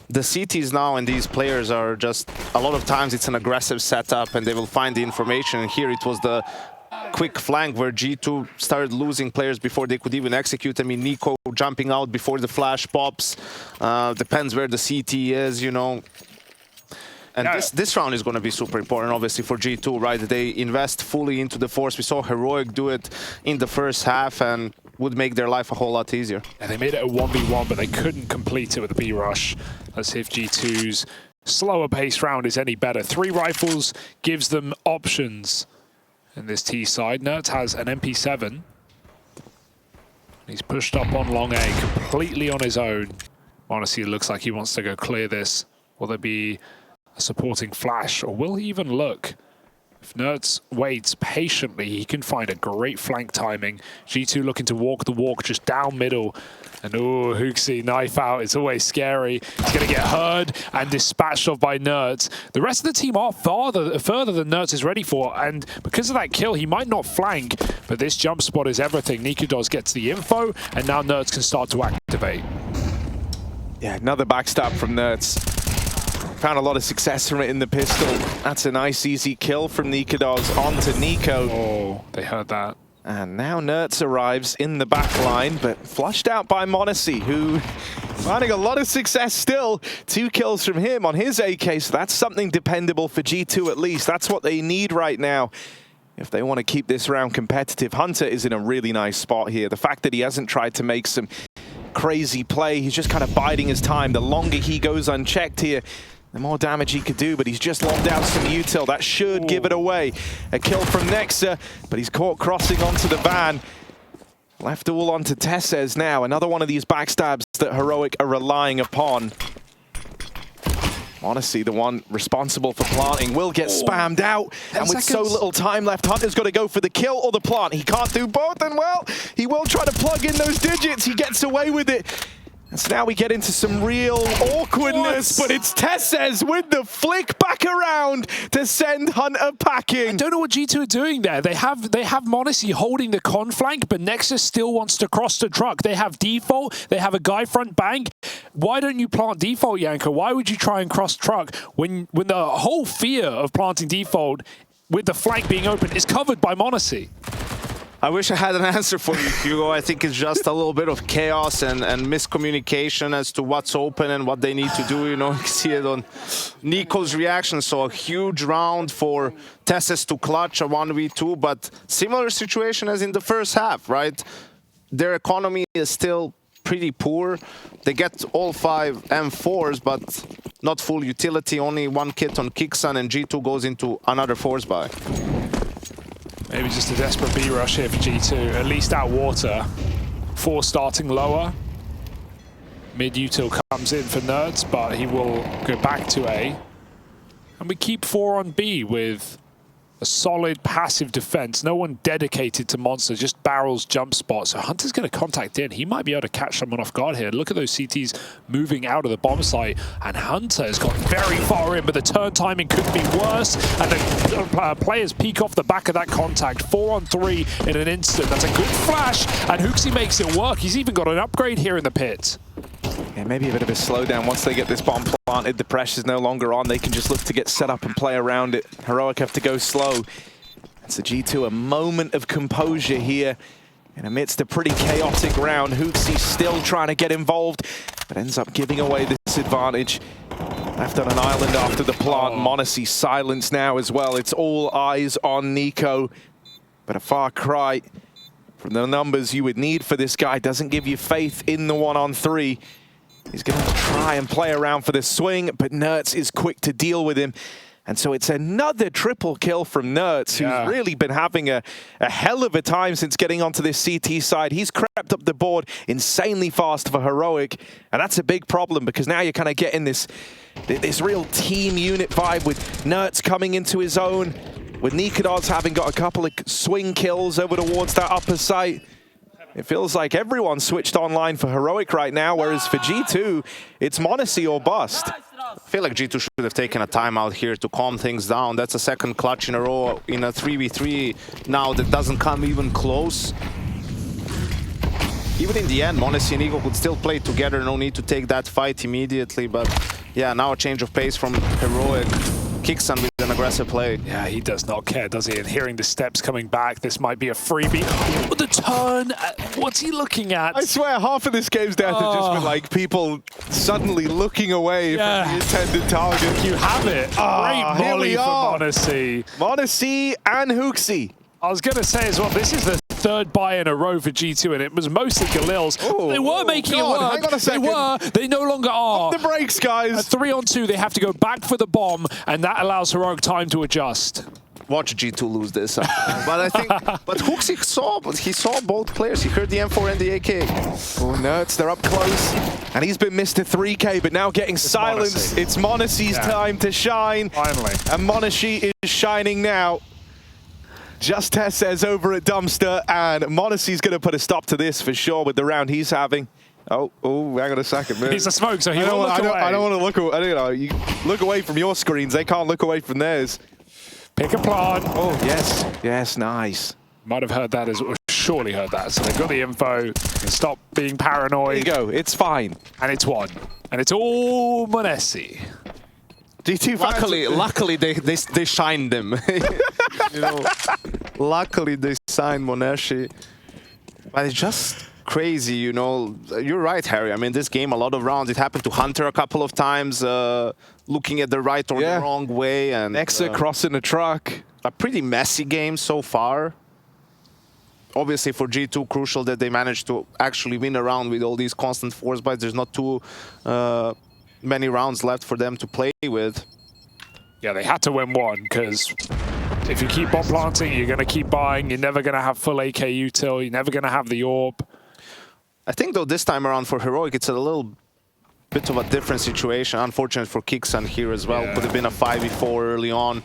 the CTs now and these players are just, a lot of times it's an aggressive setup and they will find the information. And here it was the quick flank where G2 started losing players before they could even execute. I mean, Nico jumping out before the flash pops. Depends where the CT is, And this round is going to be super important, obviously, for G2, right? They invest fully into the Force. We saw Heroic do it in the first half and would make their life a whole lot easier. And they made it a 1v1, but they couldn't complete it with a B-rush. Let's see if G2's slower pace round is any better. 3 rifles gives them options in this T side. Nerds has an MP7. He's pushed up on long A completely on his own. Honestly, it looks like he wants to go clear this. Will there be a supporting flash, or will he even look? If Nerds waits patiently, he can find a great flank timing. G2 looking to walk the walk just down middle. And oh, Hooksy, knife out. It's always scary. He's going to get heard and dispatched off by Nerds. The rest of the team are further than Nerds is ready for. And because of that kill, he might not flank. But this jump spot is everything. Nikodos gets the info, and now Nerds can start to activate. Yeah, another backstab from Nerds. Found a lot of success from it in the pistol. That's a nice, easy kill from Nikodos onto Nico. Oh, they heard that. And now Nerds arrives in the back line, but flushed out by Monacy, who finding a lot of success still. 2 kills from him on his AK, so that's something dependable for G2 at least. That's what they need right now if they want to keep this round competitive. Hunter is in a really nice spot here. The fact that he hasn't tried to make some crazy play, he's just kind of biding his time. The longer he goes unchecked here, the more damage he could do, but he's just lobbed out some util. That should give it away. A kill from Nexa, but he's caught crossing onto the van. Left all onto Tesses now. Another one of these backstabs that Heroic are relying upon. Honestly, the one responsible for planting will get spammed out. And with so little time left, Hunter's got to go for the kill or the plant. He can't do both, and well, he will try to plug in those digits. He gets away with it. And so now we get into some real awkwardness, but it's Tesses with the flick back around to send Hunter packing. I don't know what G2 are doing there. They have Monacy holding the con flank, but Nexus still wants to cross the truck. They have default, they have a guy front bank. Why don't you plant default, Yanko? Why would you try and cross truck when the whole fear of planting default with the flank being open is covered by Monacy? I wish I had an answer for you, Hugo. I think it's just a little bit of chaos and miscommunication as to what's open and what they need to do. You see it on Nico's reaction. So a huge round for Tesses to clutch a 1v2, but similar situation as in the first half, right? Their economy is still pretty poor. They get all 5 M4s, but not full utility. Only 1 kit on Kixan, and G2 goes into another force buy. Maybe just a desperate B-rush here for G2. At least out water. 4 starting lower. Mid-util comes in for Nerds, but he will go back to A. And we keep 4 on B with a solid passive defense. No one dedicated to Monster, just barrels, jump spots. So Hunter's going to contact in. He might be able to catch someone off guard here. Look at those CTs moving out of the bomb site. And Hunter has got very far in, but the turn timing could be worse. And the players peek off the back of that contact. 4 on 3 in an instant. That's a good flash. And Hooksy makes it work. He's even got an upgrade here in the pit. Yeah, maybe a bit of a slowdown. Once they get this bomb planted, the pressure's no longer on. They can just look to get set up and play around it. Heroic have to go slow. It's the G2, a moment of composure here. And amidst a pretty chaotic round, Hooksy still trying to get involved, but ends up giving away this advantage. Left on an island after the plant. m0NESY silence now as well. It's all eyes on NiKo. But a far cry from the numbers you would need for this guy. Doesn't give you faith in the 1-on-3. He's going to try and play around for the swing, but Nertz is quick to deal with him. And so it's another triple kill from Nertz, who's really been having a hell of a time since getting onto this CT side. He's crept up the board insanely fast for Heroic, and that's a big problem because now you're kind of getting this real team unit vibe with Nertz coming into his own, with Nikodos having got a couple of swing kills over towards that upper site. It feels like everyone switched online for Heroic right now, whereas for G2, it's m0NESY or bust. I feel like G2 should have taken a timeout here to calm things down. That's a second clutch in a row in a 3v3 now that doesn't come even close. Even in the end, m0NESY and NiKo could still play together. No need to take that fight immediately. But yeah, now a change of pace from Heroic. Kixan with an aggressive play. Yeah, he does not care, does he? And hearing the steps coming back, this might be a freebie. Oh, the turn! What's he looking at? I swear, half of this game's down to just been like people suddenly looking away from the intended target. You have it. Great molly for m0NESY. m0NESY and Hooksy. I was going to say as well, this is the third buy in a row for G2, and it was mostly Galil's. They were making it work. Hang on a second. They were. They no longer are. Off the brakes, guys. At 3-on-2, they have to go back for the bomb, and that allows Heroic time to adjust. Watch G2 lose this. But I think, but Hooksy saw both players. He heard the M4 and the AK. Oh, Nertz, they're up close. And he's been Mr. 3K, but now getting silenced. It's m0NESY's time to shine. Finally. And m0NESY is shining now. Just says over at Dumpster, and m0NESY's going to put a stop to this for sure with the round he's having. Oh, hang on a second, man. He's a smoke, so he won't look away. I don't want to look away. You look away from your screens. They can't look away from theirs. Pick a plant. Oh, yes. Yes, nice. Might have heard that, or surely heard that. So they've got the info. Stop being paranoid. There you go. It's fine. And it's one. And it's all m0NESY. G2 luckily they shined them. You know, luckily they signed m0NESY. But it's just crazy, you know. You're right, Harry. I mean, this game, a lot of rounds. It happened to Hunter a couple of times, looking at the right or the wrong way. And Nexa crossing a truck. A pretty messy game so far. Obviously for G2, crucial that they managed to actually win a round with all these constant force bites. There's not too many rounds left for them to play with. Yeah, they had to win one, because if you keep bomb planting, you're going to keep buying. You're never going to have full AK util. You're never going to have the orb. I think, though, this time around for Heroic, it's a little bit of a different situation. Unfortunate for Kixan here as well. Could have been a 5v4 early on.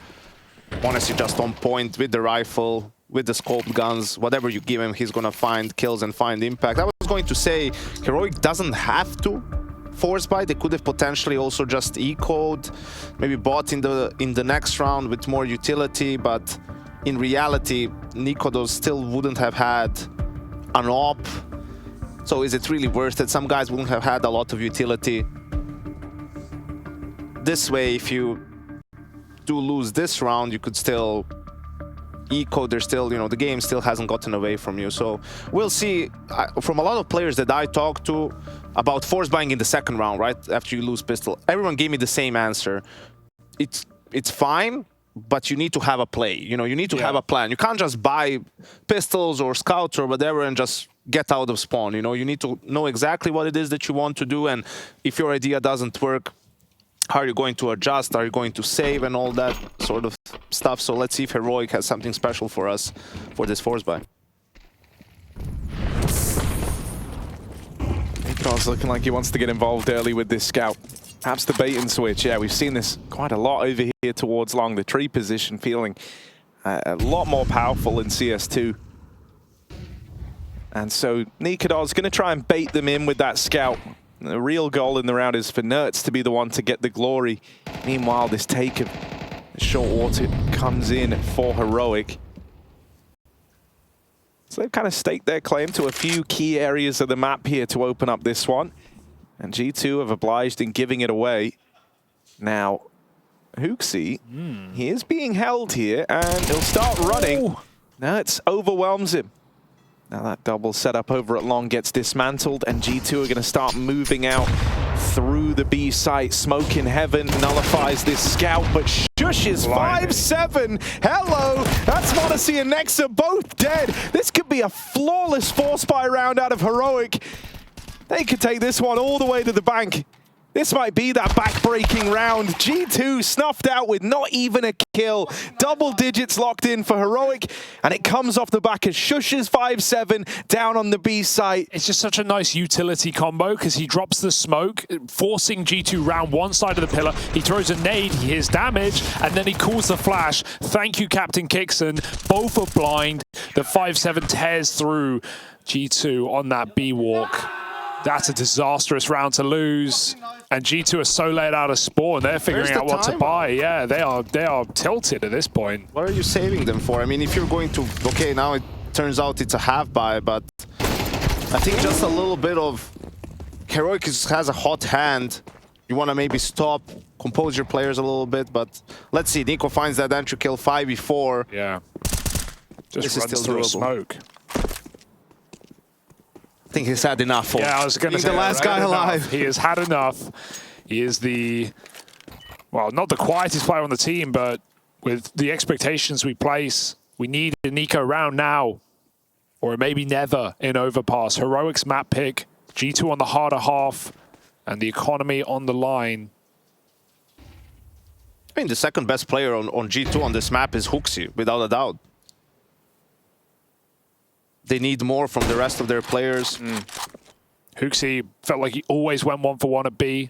m0NESY just on point with the rifle, with the scoped guns. Whatever you give him, he's going to find kills and find impact. I was going to say, Heroic doesn't have to force buy. They could have potentially also just ecoed, maybe bought in the next round with more utility, but in reality, Nikodos still wouldn't have had an op. So is it really worth it? Some guys wouldn't have had a lot of utility. This way, if you do lose this round, you could still eco. There's still, you know, the game still hasn't gotten away from you. So we'll see. From a lot of players that I talked to about force buying in the second round, right after you lose pistol, everyone gave me the same answer. It's fine, but you need to have a play. You know, you need to have a plan. You can't just buy pistols or scouts or whatever and just get out of spawn. You know, you need to know exactly what it is that you want to do, and if your idea doesn't work, how are you going to adjust? Are you going to save and all that sort of stuff? So let's see if Heroic has something special for us for this force buy. Nikodos looking like he wants to get involved early with this scout. Perhaps the bait and switch. Yeah, we've seen this quite a lot over here towards long. The tree position feeling a lot more powerful in CS2. And so Nikador's going to try and bait them in with that scout. The real goal in the round is for Nerds to be the one to get the glory. Meanwhile, this take of short water comes in for Heroic. So they've kind of staked their claim to a few key areas of the map here to open up this one. And G2 have obliged in giving it away. Now, Hooksy, he is being held here, and he'll start running. Nerds overwhelms him. Now that double setup over at long gets dismantled, and G2 are going to start moving out through the B site. Smoke in heaven nullifies this scout, but Shush is 5-7. Hello, that's Monacy and Nexa both dead. This could be a flawless force buy round out of Heroic. They could take this one all the way to the bank. This might be that back-breaking round. G2 snuffed out with not even a kill. Double digits locked in for Heroic, and it comes off the back of Shush's 5-7 down on the B site. It's just such a nice utility combo because he drops the smoke, forcing G2 round one side of the pillar. He throws a nade, he hears damage, and then he calls the flash. Thank you, Captain Kixon. Both are blind. The 5-7 tears through G2 on that B walk. That's a disastrous round to lose. And G2 are so laid out of spawn, they're figuring out what to buy. Yeah, they are tilted at this point. What are you saving them for? I mean, if you're going to... Okay, now it turns out it's a half buy, but I think just a little bit of... Heroic has a hot hand. You want to maybe stop, compose your players a little bit, but let's see. Nico finds that entry kill 5v4. Yeah. Just this runs is still through doable. a smoke. I think he's had enough for I was going to say the last guy alive. He has had enough. He is the, well, not the quietest player on the team, but with the expectations we place, we need a Nico round now, or maybe never in Overpass. Heroic's map pick, G2 on the harder half, and the economy on the line. I mean, the second best player on G2 on this map is Hooksy, without a doubt. They need more from the rest of their players. Hooksy felt like he always went 1-for-1 at B.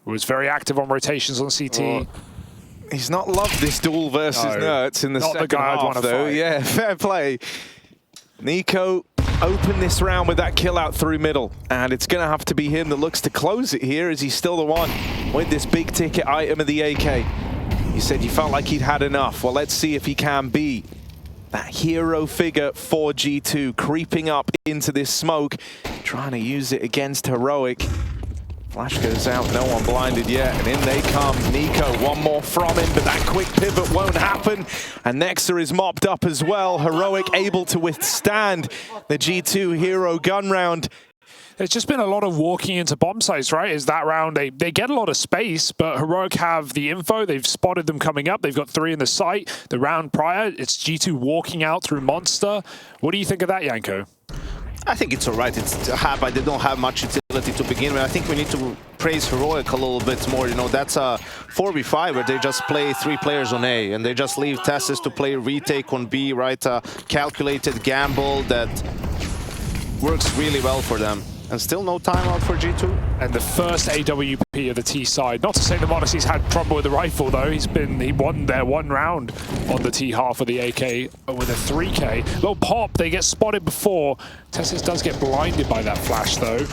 Was very active on rotations on CT. He's not loved this duel versus Nerds in the second half, though. Yeah, fair play. Nico opened this round with that kill out through middle, and it's going to have to be him that looks to close it here, as he's still the one with this big ticket item of the AK. He said he felt like he'd had enough. Well, let's see if he can be that hero figure for G2, creeping up into this smoke, trying to use it against Heroic. Flash goes out, no one blinded yet, and in they come. Nico, one more from him, but that quick pivot won't happen. And Nexa is mopped up as well. Heroic able to withstand the G2 hero gun round. There's just been a lot of walking into bomb sites, right? Is that round, they get a lot of space, but Heroic have the info. They've spotted them coming up. They've got 3 in the site. The round prior, it's G2 walking out through Monster. What do you think of that, Yanko? I think it's all right. It's a half, but they don't have much utility to begin with. I think we need to praise Heroic a little bit more. You know, that's a 4v5 where they just play 3 players on A, and they just leave Tessus to play retake on B, right? A calculated gamble that works really well for them. And still no timeout for G2. And the first AWP of the T side. Not to say the Monacy's had trouble with the rifle though. He won their 1 round on the T half of the AK with a 3K. Little pop, they get spotted before. Tessus does get blinded by that flash though.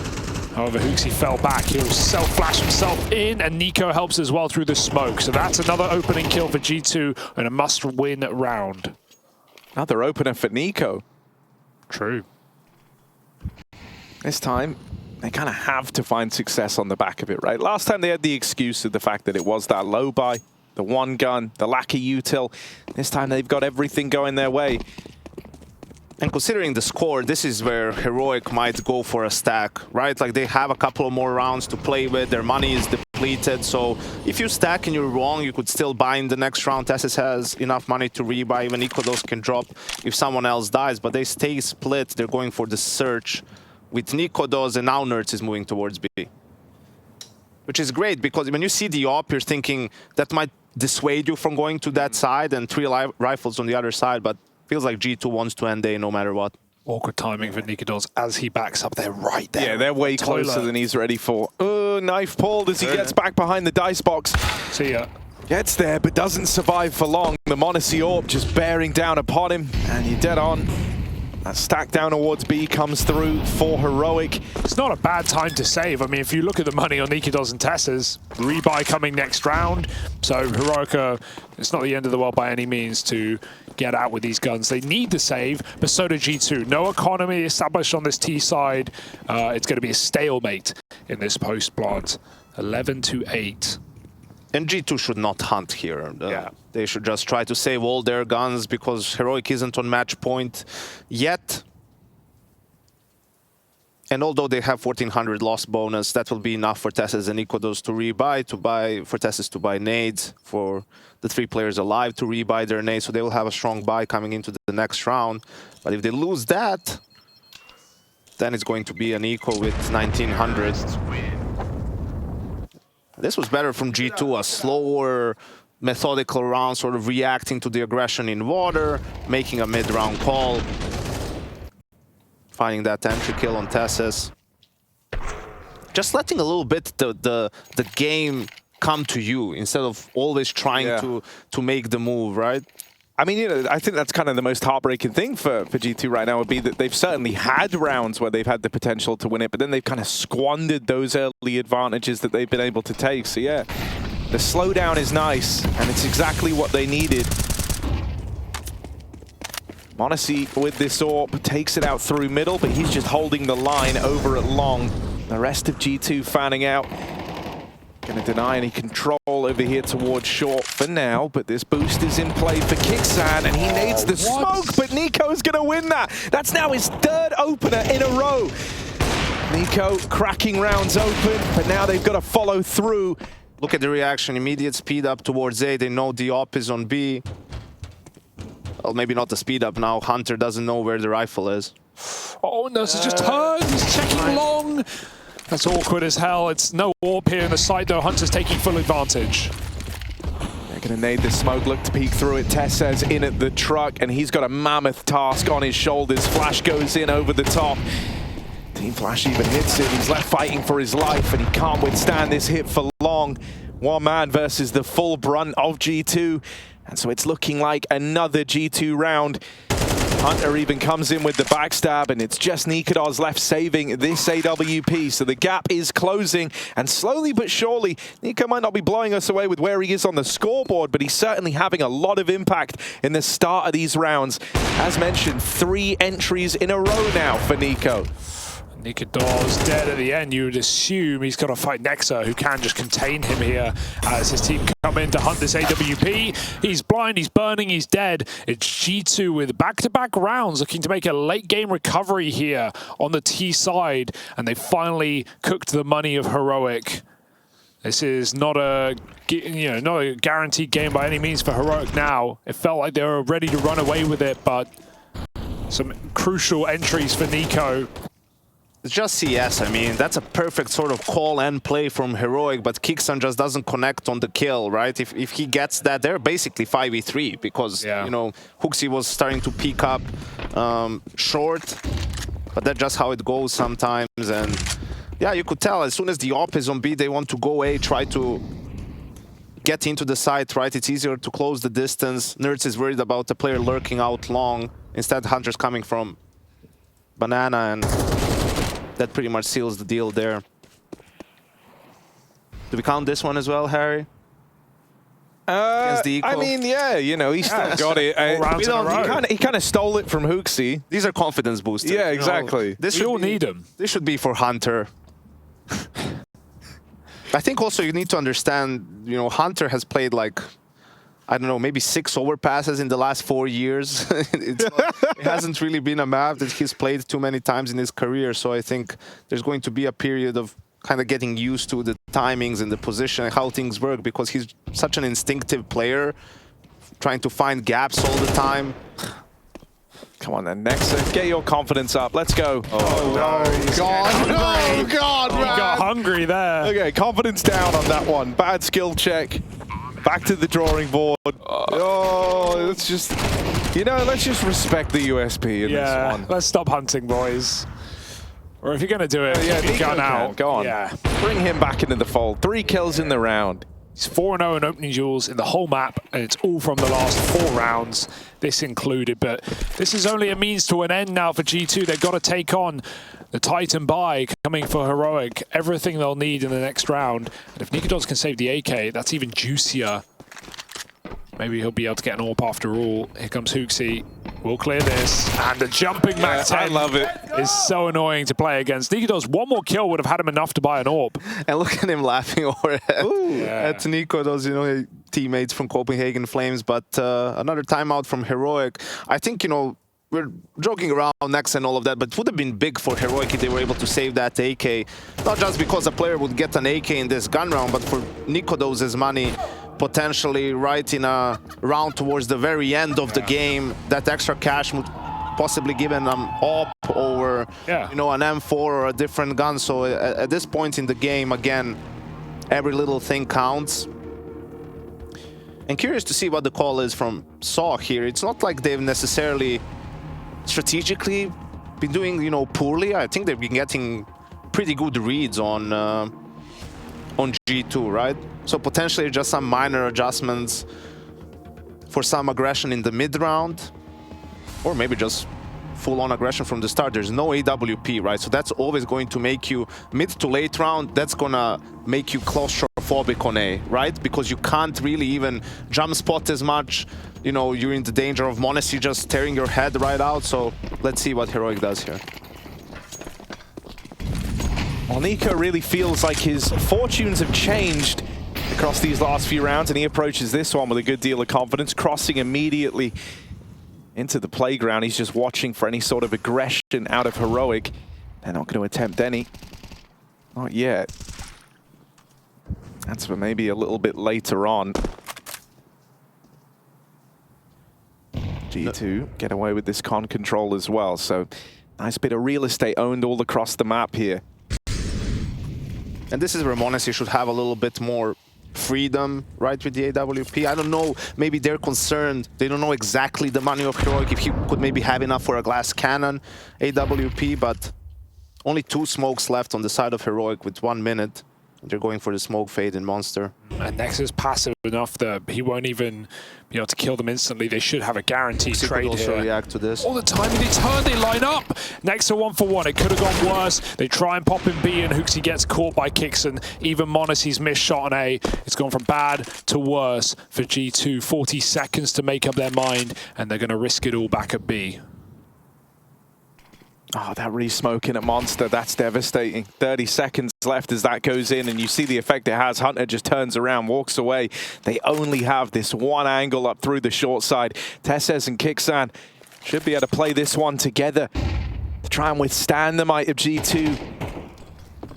However, Hooksy fell back. He'll self-flash himself in, and Nico helps as well through the smoke. So that's another opening kill for G2 and a must-win round. Another opener for Nico. True. This time, they kind of have to find success on the back of it, right? Last time they had the excuse of the fact that it was that low buy, the 1 gun, the lack of util. This time they've got everything going their way. And considering the score, this is where Heroic might go for a stack, right? Like, they have a couple of more rounds to play with, their money is depleted, so if you stack and you're wrong, you could still buy in the next round. Tessus has enough money to rebuy, even Nikodos can drop if someone else dies, but they stay split, they're going for the search with Nikodos, and now Nerds is moving towards B. Which is great, because when you see the op, you're thinking that might dissuade you from going to that side, and 3 rifles on the other side, but feels like G2 wants to end A no matter what. Awkward timing for Nikodos as he backs up there, right there. Yeah, they're way closer than he's ready for. Knife pulled as he gets back behind the dice box. See ya. Gets there, but doesn't survive for long. The Monacy Orb just bearing down upon him, and you're dead on. That stack down towards B comes through for Heroic. It's not a bad time to save. I mean, if you look at the money on Nikodos and Tessa's, rebuy coming next round. So Heroic, it's not the end of the world by any means to get out with these guns. They need the save, but so do G2. No economy established on this T side. It's going to be a stalemate in this post-plant. 11-8. And G2 should not hunt here. Yeah. They should just try to save all their guns because Heroic isn't on match point yet. And although they have 1400 loss bonus, that will be enough for Tessus and Nikodos to rebuy, for Tessus to buy nades, for the 3 players alive to rebuy their nades, so they will have a strong buy coming into the next round. But if they lose that, then it's going to be an eco with 1900. This was better from G2, a slower, methodical round, sort of reacting to the aggression in water, making a mid-round call, finding that entry kill on Tessus. Just letting a little bit the game come to you instead of always trying to make the move, right? I mean, you know, I think that's kind of the most heartbreaking thing for G2 right now would be that they've certainly had rounds where they've had the potential to win it, but then they've kind of squandered those early advantages that they've been able to take. So yeah, the slowdown is nice, and it's exactly what they needed. Monacy with this orb takes it out through middle, but he's just holding the line over at long. The rest of G2 fanning out. Gonna deny any control over here towards short for now, but this boost is in play for Kixan, and he nades the smoke, but Nico's gonna win that. That's now his 3rd opener in a row. Nico cracking rounds open, but now they've got to follow through. Look at the reaction, immediate speed up towards A. They know the op is on B. Well, maybe not the speed up now. Hunter doesn't know where the rifle is. Oh, no, so just turned. He's checking long. That's awkward as hell. It's no warp here in the site, though. Hunter's taking full advantage. They're going to nade the smoke, look to peek through it. Tess says in at the truck, and he's got a mammoth task on his shoulders. Flash goes in over the top. Team Flash even hits it. He's left fighting for his life, and he can't withstand this hit for long. One man versus the full brunt of G2. And so it's looking like another G2 round. Hunter even comes in with the backstab, and it's just Nikodos left saving this AWP. So the gap is closing, and slowly but surely, Nico might not be blowing us away with where he is on the scoreboard, but he's certainly having a lot of impact in the start of these rounds. As mentioned, 3 entries in a row now for Nico. Nikodos dead at the end. You would assume he's got to fight Nexa, who can just contain him here as his team come in to hunt this AWP. He's blind, he's burning, he's dead. It's G2 with back-to-back rounds looking to make a late-game recovery here on the T side, and they finally cooked the money of Heroic. This is not a, not a guaranteed game by any means for Heroic now. It felt like they were ready to run away with it, but some crucial entries for Nico. It's just CS. I mean, that's a perfect sort of call and play from Heroic, but Kixan just doesn't connect on the kill, right? If he gets that, they're basically 5v3 because, you know, Hooksy was starting to peek up short, but that's just how it goes sometimes. And yeah, you could tell as soon as the op is on B, they want to go A, try to get into the site, right? It's easier to close the distance. Nerds is worried about the player lurking out long. Instead, Hunter's coming from Banana, and that pretty much seals the deal there. Do we count this one as well, Harry? I mean, yeah, you know, he still got it. He kind of stole it from Hooksy. These are confidence boosters. Yeah, exactly. We all need them. This should be for Hunter. I think also you need to understand, you know, Hunter has played like, I don't know, maybe 6 overpasses in the last 4 years. It hasn't really been a map that he's played too many times in his career. So I think there's going to be a period of kind of getting used to the timings and the position and how things work, because he's such an instinctive player, trying to find gaps all the time. Come on then, Nexa, get your confidence up. Let's go. Oh, no, God. Oh, God, man. He got hungry there. Okay, confidence down on that one. Bad skill check. Back to the drawing board. Oh, let's just, let's just respect the USP in this one. Let's stop hunting, boys. Or if you're going to do it, Nico gun out. Go on. Yeah. Bring him back into the fold. 3 kills in the round. He's 4-0 in opening duels in the whole map, and it's all from the last 4 rounds, this included. But this is only a means to an end now for G2. They've got to take on the Titan buy coming for Heroic. Everything they'll need in the next round. And if Nikodos can save the AK, that's even juicier. Maybe he'll be able to get an AWP after all. Here comes Hooksy. We'll clear this. And the jumping Mac 10 I love it. is so annoying to play against. Nikodos, one more kill would have had him enough to buy an AWP. And look at him laughing over at Nikodos, teammates from Copenhagen Flames. But another timeout from Heroic. I think, we're joking around next and all of that, but it would have been big for Heroic if they were able to save that AK. Not just because a player would get an AK in this gun round, but for Nikodos's money, potentially right in a round towards the very end of the game, that extra cash would possibly give an AWP over, an M4 or a different gun. So at this point in the game, again, every little thing counts. And curious to see what the call is from Saw here. It's not like they've necessarily strategically been doing, poorly. I think they've been getting pretty good reads on G2, right? So potentially just some minor adjustments for some aggression in the mid round, or maybe just full-on aggression from the start. There's no AWP, right? So that's always going to make you mid to late round. That's gonna make you claustrophobic on A, right? Because you can't really even jump spot as much. You're in the danger of Monacy just tearing your head right out. So let's see what Heroic does here. Well, Nico really feels like his fortunes have changed across these last few rounds, and he approaches this one with a good deal of confidence, crossing immediately into the playground. He's just watching for any sort of aggression out of Heroic. They're not going to attempt any. Not yet. That's for maybe a little bit later on. G2 get away with this con control as well, so nice bit of real estate owned all across the map here. And this is where Monacy should have a little bit more freedom, right, with the AWP. I don't know, maybe they're concerned. They don't know exactly the money of Heroic, if he could maybe have enough for a glass cannon AWP, but only 2 smokes left on the side of Heroic with 1 minute. They're going for the smoke fade in Monster. And Nexus passive enough that he won't even be able to kill them instantly. They should have a guaranteed trade also here. React to this. All the time in his turn, they line up. Nexus 1-for-1. It could have gone worse. They try and pop in B, and Hooksy gets caught by Kixon. Even Monacy's missed shot on A. It's gone from bad to worse for G2. 40 seconds to make up their mind, and they're going to risk it all back at B. Oh, that re-smoking at Monster, that's devastating. 30 seconds left as that goes in, and you see the effect it has. Hunter just turns around, walks away. They only have this one angle up through the short side. Tesses and Kixan should be able to play this one together to try and withstand the might of G2.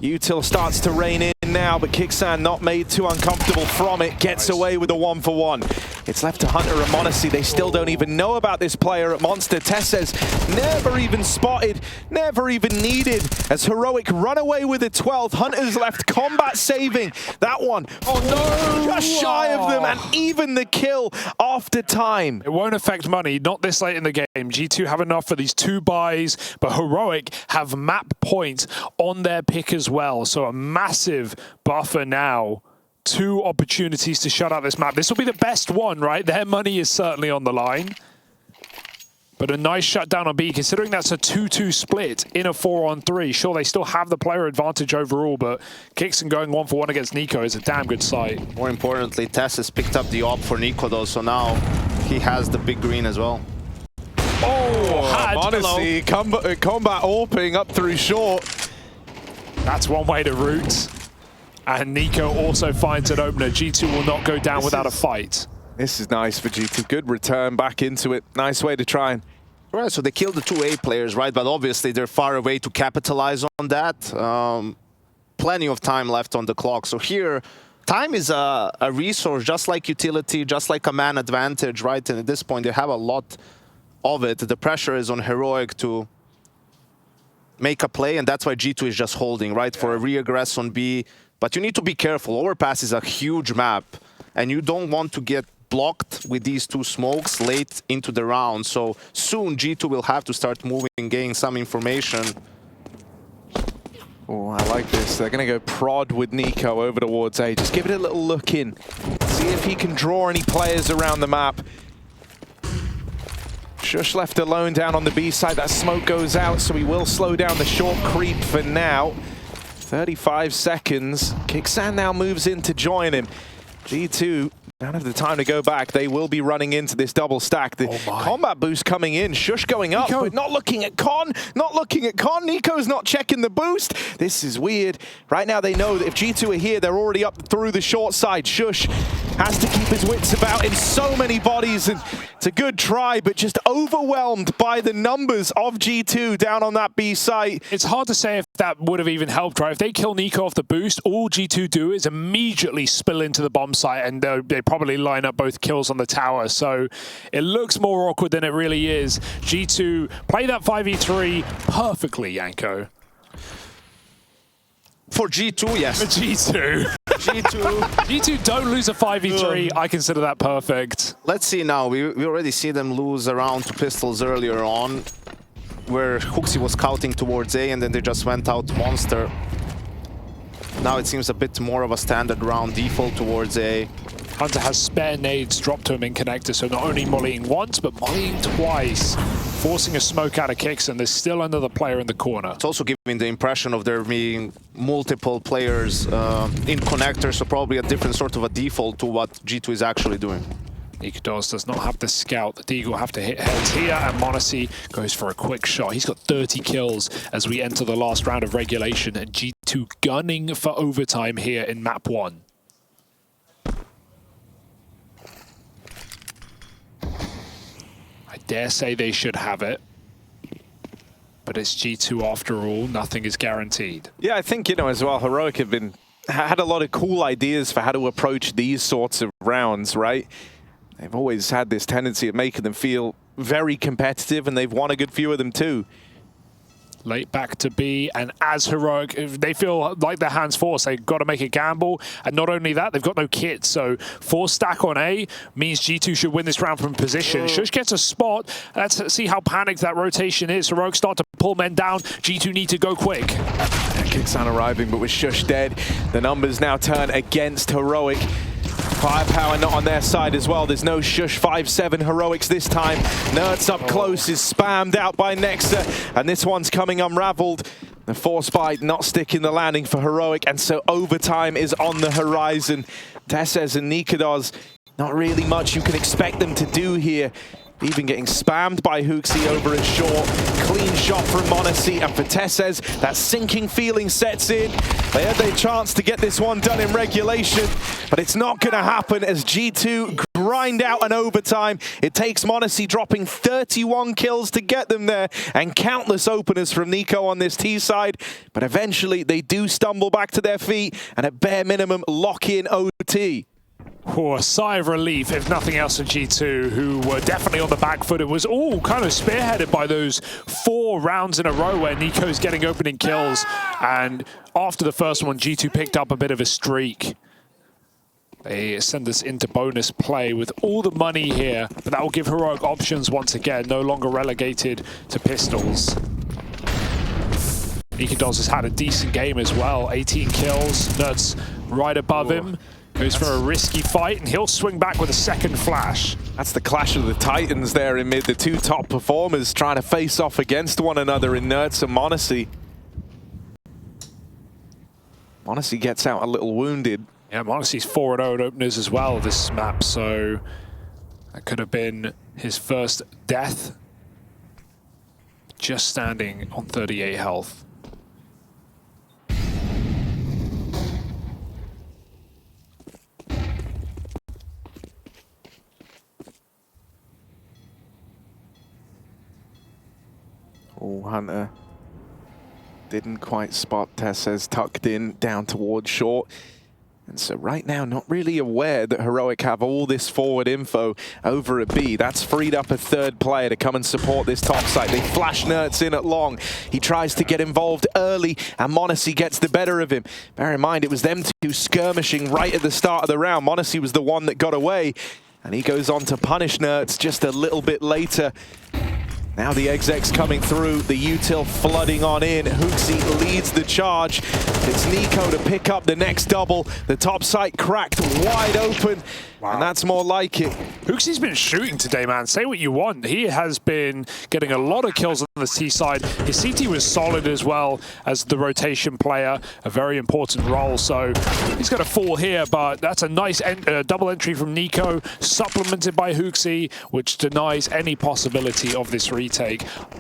Util starts to rein in now, but Kixan not made too uncomfortable from it. Gets away with a 1-for-1. It's left to Hunter and Monacy. They still don't even know about this player at Monster. Tesses never even spotted, never even needed. As Heroic run away with a 12th. Hunter's left combat saving that one. Oh no! Just shy of them, and even the kill after time. It won't affect money, not this late in the game. G2 have enough for these 2 buys, but Heroic have map points on their pick as well. So a massive buffer now. 2 opportunities to shut out this map. This will be the best one, right? Their money is certainly on the line. But a nice shutdown on B, considering that's a 2-2 split in a 4-on-3. Sure, they still have the player advantage overall, but Kixon going 1-for-1 against Nico is a damn good sight. More importantly, Tess has picked up the AWP for Nico, though, so now he has the big green as well. Honestly, combat AWPing up through short. That's one way to root. And Nico also finds an opener. G2 will not go down without a fight. This is nice for G2. Good return back into it. Nice way to try and... Right, so they killed the 2 A players, right? But obviously they're far away to capitalize on that. Plenty of time left on the clock. So here, time is a resource, just like utility, just like a man advantage, right? And at this point, they have a lot of it. The pressure is on Heroic to make a play, and that's why G2 is just holding, right? For a re-aggress on B. But you need to be careful. Overpass is a huge map, and you don't want to get blocked with these two smokes late into the round. So soon G2 will have to start moving and getting some information. Oh, I like this. They're going to go prod with Nico over towards A. Just give it a little look in. See if he can draw any players around the map. Shush left alone down on the B side. That smoke goes out, so he will slow down the short creep for now. 35 seconds. Kixan now moves in to join him. G2 don't have the time to go back. They will be running into this double stack. The combat boost coming in. Shush going up, but not looking at Con. Not looking at Con. Nico's not checking the boost. This is weird. Right now they know that if G2 are here, they're already up through the short side. Shush has to keep his wits about in so many bodies, and it's a good try, but just overwhelmed by the numbers of G2 down on that B site. It's hard to say if that would have even helped, right? If they kill Nico off the boost, all G2 do is immediately spill into the bomb site, and they probably line up both kills on the tower. So it looks more awkward than it really is. G2 play that 5v3 perfectly, Yanko. For G2, yes. For G2. G2 don't lose a 5v3. I consider that perfect. Let's see now. We already see them lose around to pistols earlier on, where Hooksy was scouting towards A, and then they just went out Monster. Now it seems a bit more of a standard round default towards A. Hunter has spare nades dropped to him in connector, so not only mollying once, but mollying twice, forcing a smoke out of kicks, and there's still another player in the corner. It's also giving the impression of there being multiple players in connector, so probably a different sort of a default to what G2 is actually doing. Katowice does not have the scout. The Deagle will have to hit heads here, and m0NESY goes for a quick shot. He's got 30 kills as we enter the last round of regulation, and G2 gunning for overtime here in map 1. I dare say they should have it, but it's G2 after all. Nothing is guaranteed. Yeah, I think, as well, Heroic have had a lot of cool ideas for how to approach these sorts of rounds, right? They've always had this tendency of making them feel very competitive, and they've won a good few of them too. Late back to B, and as Heroic, if they feel like their hands forced, they've got to make a gamble. And not only that, they've got no kit. So 4 stack on A means G2 should win this round from position. Shush gets a spot. Let's see how panicked that rotation is. Heroic start to pull men down. G2 need to go quick. Kixan arriving, but with Shush dead, the numbers now turn against Heroic. Firepower not on their side as well. There's no Shush 5-7 Heroics this time. Nerds up close is spammed out by Nexa, and this one's coming unraveled. The force bite not sticking the landing for Heroic, and so overtime is on the horizon. Tesses and Nikados, not really much you can expect them to do here. Even getting spammed by Hooksy over a short. Clean shot from m0NESY, and for Tesses, that sinking feeling sets in. They had their chance to get this one done in regulation, but it's not going to happen as G2 grind out an overtime. It takes m0NESY dropping 31 kills to get them there, and countless openers from Nico on this T side, but eventually they do stumble back to their feet, and at bare minimum, lock in OT. Oh, a sigh of relief, if nothing else, for G2, who were definitely on the back foot. It was all kind of spearheaded by those 4 rounds in a row where Nico's getting opening kills. And after the first one, G2 picked up a bit of a streak. They send us into bonus play with all the money here, but that will give Heroic options once again, no longer relegated to pistols. Nikados has had a decent game as well, 18 kills. Nerds right above him. Goes for a risky fight, and he'll swing back with a second flash. That's the clash of the titans there in mid. The 2 top performers trying to face off against one another in Nerds and m0NESY. m0NESY gets out a little wounded. Yeah, m0NESY's 4-0 at openers as well this map, so that could have been his first death. Just standing on 38 health. Oh, Hunter didn't quite spot Tesses tucked in down towards short. And so right now, not really aware that Heroic have all this forward info over at B. That's freed up a third player to come and support this top site. They flash Nertz in at long. He tries to get involved early, and m0NESY gets the better of him. Bear in mind, it was them two skirmishing right at the start of the round. m0NESY was the one that got away, and he goes on to punish Nertz just a little bit later. Now the execs coming through, the util flooding on in. HooXi leads the charge. It's Nico to pick up the next double. The top site cracked wide open, and that's more like it. HooXi's been shooting today, man. Say what you want. He has been getting a lot of kills on the C side. His CT was solid as well as the rotation player, a very important role. So he's got a fall here, but that's a nice double entry from Nico, supplemented by HooXi, which denies any possibility of this retake.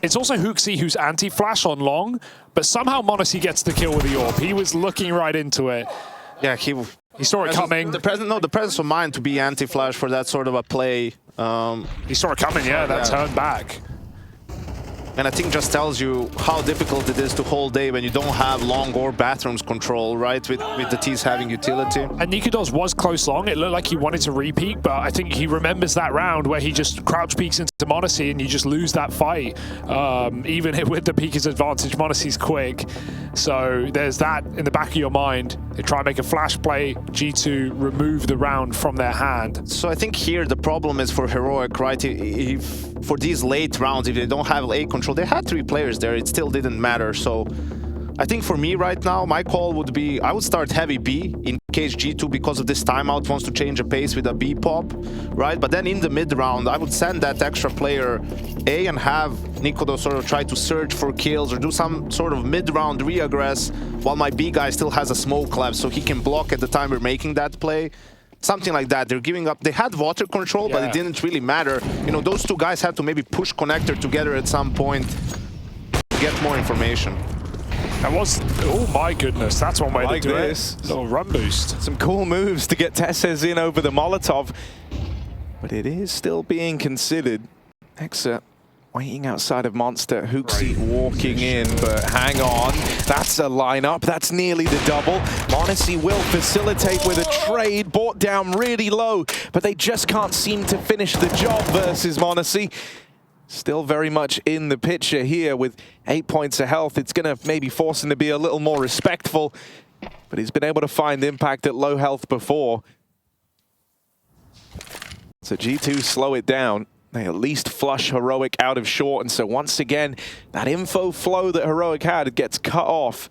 It's also HooXi who's anti-flash on long, but somehow m0NESY gets the kill with the AWP. He was looking right into it. Yeah, he saw it coming. The presence of mind to be anti-flash for that sort of a play. He saw it coming, yeah, that turned back. And I think just tells you how difficult it is to hold A when you don't have long or bathrooms control, right? With the T's having utility. And Nikodos was close long. It looked like he wanted to re-peek, but I think he remembers that round where he just crouch peeks into m0NESY and you just lose that fight. Even with the peeker's advantage, m0NESY's quick. So there's that in the back of your mind. They try and make a flash play. G2 remove the round from their hand. So I think here the problem is for Heroic, right? If for these late rounds, if they don't have A control, they had 3 players there, it still didn't matter. So I think for me right now, my call would be, I would start heavy B in case G2, because of this timeout, wants to change a pace with a B pop, right? But then in the mid round, I would send that extra player A and have Nikodo sort of try to search for kills or do some sort of mid round re-aggress while my B guy still has a smoke left so he can block at the time we're making that play. Something like that. They're giving up. They had water control, but it didn't really matter. You know, those two guys had to maybe push connector together at some point to get more information. That was, oh my goodness, that's one way to do it. Little run boost. Some cool moves to get Tesses in over the Molotov, but it is still being considered. Nexa waiting outside of Monster, HooXi walking in, but hang on, that's a lineup, that's nearly the double. m0NESY will facilitate with a trade, brought down really low, but they just can't seem to finish the job versus m0NESY. Still very much in the picture here with 8 points of health. It's gonna maybe force him to be a little more respectful, but he's been able to find impact at low health before. So G2 slow it down. They at least flush Heroic out of short, and so once again, that info flow that Heroic had gets cut off.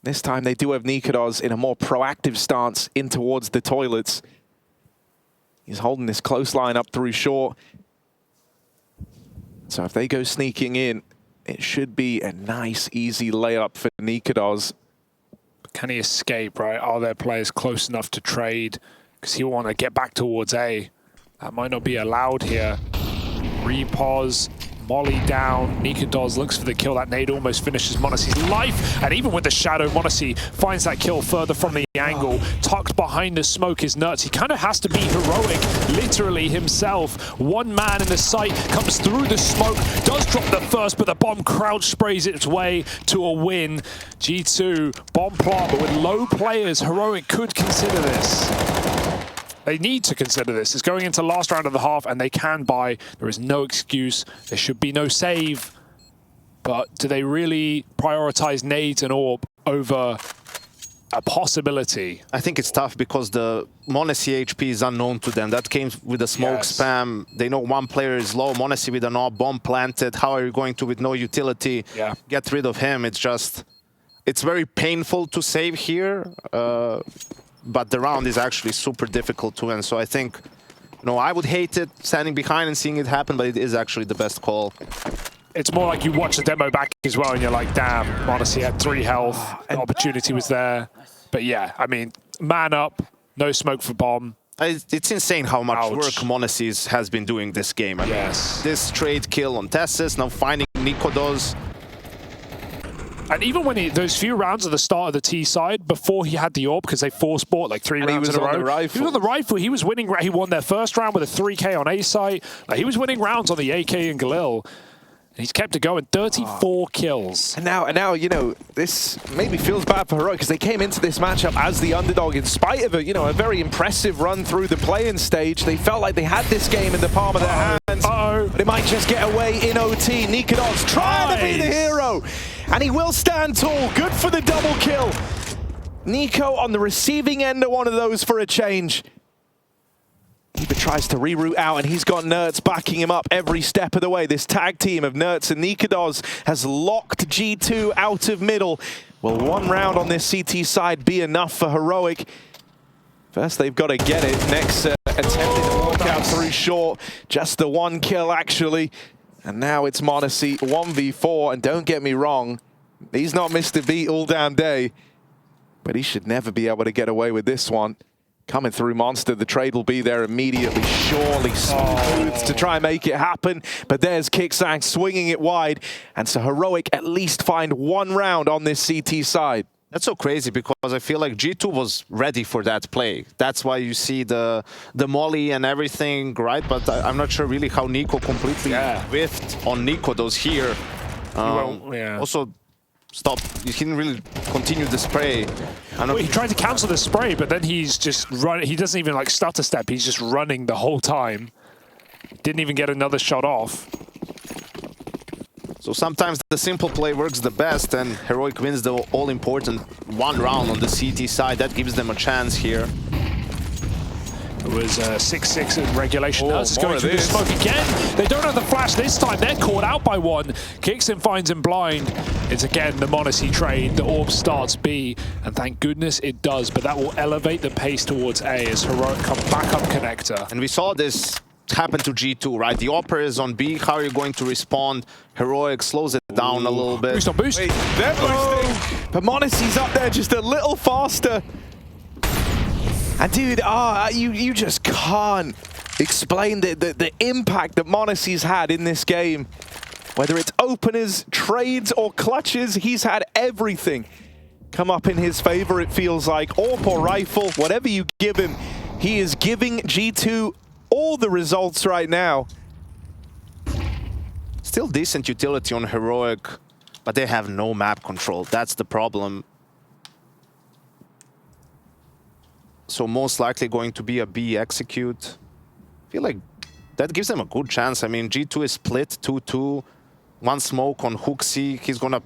This time they do have Nikodos in a more proactive stance in towards the toilets. He's holding this close line up through short. So if they go sneaking in, it should be a nice, easy layup for Nikodos. Can he escape, right? Are their players close enough to trade? Because he'll want to get back towards A. That might not be allowed here. Repause, molly down. Nikodos looks for the kill. That nade almost finishes m0NESY's life. And even with the shadow, m0NESY finds that kill further from the angle. Tucked behind the smoke is Nertz. He kind of has to be Heroic, literally himself. One man in the sight comes through the smoke, does drop the first, but the bomb crouch sprays its way to a win. G2, bomb plot, but with low players, Heroic could consider this. They need to consider this. It's going into last round of the half, and they can buy. There is no excuse. There should be no save. But do they really prioritize nades and AWP over a possibility? I think it's tough because the m0NESY HP is unknown to them. That came with the smoke spam. They know one player is low. m0NESY with an AWP bomb planted. How are you going to, with no utility, get rid of him? It's just, it's very painful to save here. But the round is actually super difficult to win. So I think, you know, I would hate it standing behind and seeing it happen, but it is actually the best call. It's more like you watch the demo back as well and you're like, damn, m0NESY had 3 health, the opportunity was there. But yeah, I mean, man up, no smoke for bomb. It's insane how much work m0NESY has been doing this game. I mean, this trade kill on Tessis, now finding Nikodos. And even when those few rounds at the start of the T side, before he had the AWP, because they forced bought like 3 rounds in a row. He was on the rifle. He was winning. He won their first round with a 3K on A site. Like, he was winning rounds on the AK and Galil. He's kept it going, 34 kills. And now, you know, this maybe feels bad for Heroic because they came into this matchup as the underdog in spite of a very impressive run through the play-in stage. They felt like they had this game in the palm of their hands. But it might just get away in OT. Nikodos trying to be the hero. And he will stand tall. Good for the double kill. Nico on the receiving end of one of those for a change. Eva tries to reroute out, and he's got Nertz backing him up every step of the way. This tag team of Nertz and Nikodos has locked G2 out of middle. Will one round on this CT side be enough for Heroic? First, they've got to get it. Next, attempting to walk out through short. Just the one kill, actually. And now it's m0NESY 1v4. And don't get me wrong, he's not missed a beat all damn day. But he should never be able to get away with this one. Coming through Monster, the trade will be there immediately. Surely smooth to try and make it happen. But there's Kixang swinging it wide. And so Heroic at least find one round on this CT side. That's so crazy because I feel like G2 was ready for that play. That's why you see the molly and everything, right? But I'm not sure really how Nico completely whiffed on Nikodos here. Also, stop. He didn't really continue the spray. Well, he tried to cancel the spray, but then he's just running. He doesn't even like stutter step. He's just running the whole time. Didn't even get another shot off. So sometimes the simple play works the best, and Heroic wins the all-important one round on the CT side. That gives them a chance here. It was 6-6 in regulation. Nertz is going through the smoke again. They don't have the flash this time. They're caught out by one. Kixin finds him blind. It's again the m0NESY trade. The orb starts B, and thank goodness it does. But that will elevate the pace towards A as Heroic come back up connector. And we saw this happen to G2, right? The Opera is on B. How are you going to respond? Heroic slows it down a little bit. Boost on boost. Wait, they're boosting. But m0NESY's up there just a little faster. And dude, you just can't explain the impact that m0NESY's had in this game. Whether it's openers, trades, or clutches, he's had everything come up in his favor, it feels like. AWP or rifle, whatever you give him, he is giving G2 all the results right now. Still decent utility on Heroic, but they have no map control. That's the problem. So most likely going to be a B execute. I feel like that gives them a good chance. I mean, G2 is split 2-2. One smoke on HooXi. He's gonna,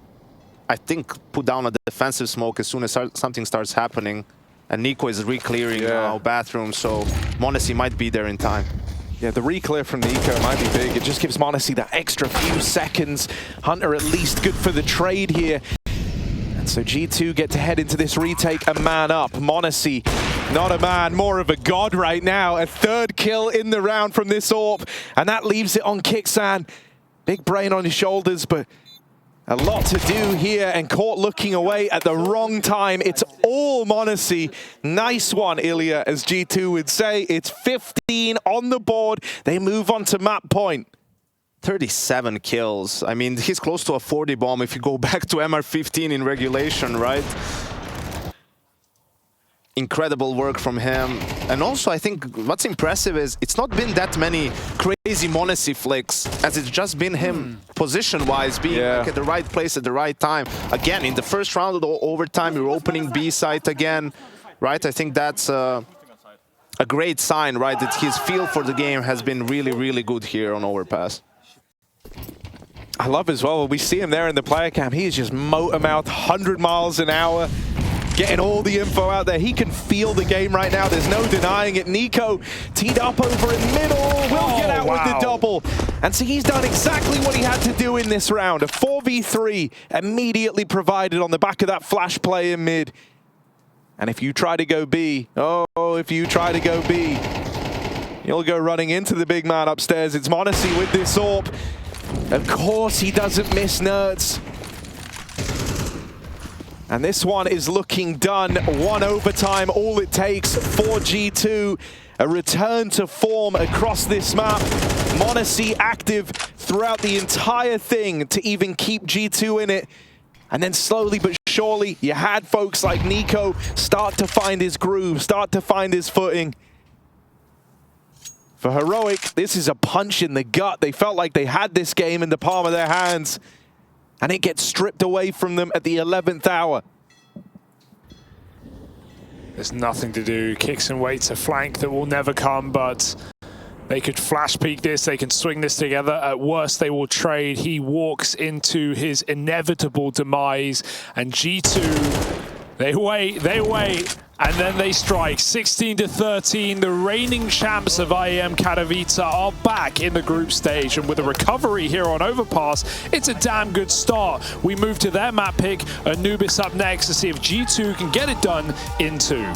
I think, put down a defensive smoke as soon as something starts happening. And Nico is re-clearing now bathroom, so m0NESY might be there in time. Yeah, the re-clear from Nico might be big. It just gives m0NESY that extra few seconds. Hunter at least good for the trade here. And so G2 get to head into this retake a man up. m0NESY, not a man, more of a god right now. A third kill in the round from this AWP. And that leaves it on Kixan. Big brain on his shoulders, but a lot to do here, and caught looking away at the wrong time. It's all m0NESY. Nice one, Ilya, as G2 would say. It's 15 on the board. They move on to map point. 37 kills. I mean, he's close to a 40 bomb if you go back to MR15 in regulation, right? Incredible work from him. And also, I think what's impressive is it's not been that many crazy m0NESY flicks, as it's just been him position-wise being like at the right place at the right time. Again, in the first round of the overtime, you're opening B site again, right? I think that's a great sign, right? That his feel for the game has been really, really good here on Overpass. I love as well, we see him there in the player cam. He is just motor mouth, 100 miles an hour. Getting all the info out there. He can feel the game right now. There's no denying it. Nico teed up over in middle. Will get out with the double. And so he's done exactly what he had to do in this round. A 4v3 immediately provided on the back of that flash play in mid. And if you try to go B, if you try to go B, you'll go running into the big man upstairs. It's m0NESY with this AWP. Of course he doesn't miss Nertz. And this one is looking done. One overtime, all it takes for G2. A return to form across this map. m0NESY active throughout the entire thing to even keep G2 in it. And then slowly but surely, you had folks like Nico start to find his groove, start to find his footing. For Heroic, this is a punch in the gut. They felt like they had this game in the palm of their hands, and it gets stripped away from them at the 11th hour. There's nothing to do. Kicks and waits a flank that will never come, but they could flash peek this. They can swing this together. At worst, they will trade. He walks into his inevitable demise, and G2, they wait, and then they strike. 16-13, the reigning champs of IEM Katowice are back in the group stage, and with a recovery here on Overpass, it's a damn good start. We move to their map pick, Anubis up next to see if G2 can get it done in 2.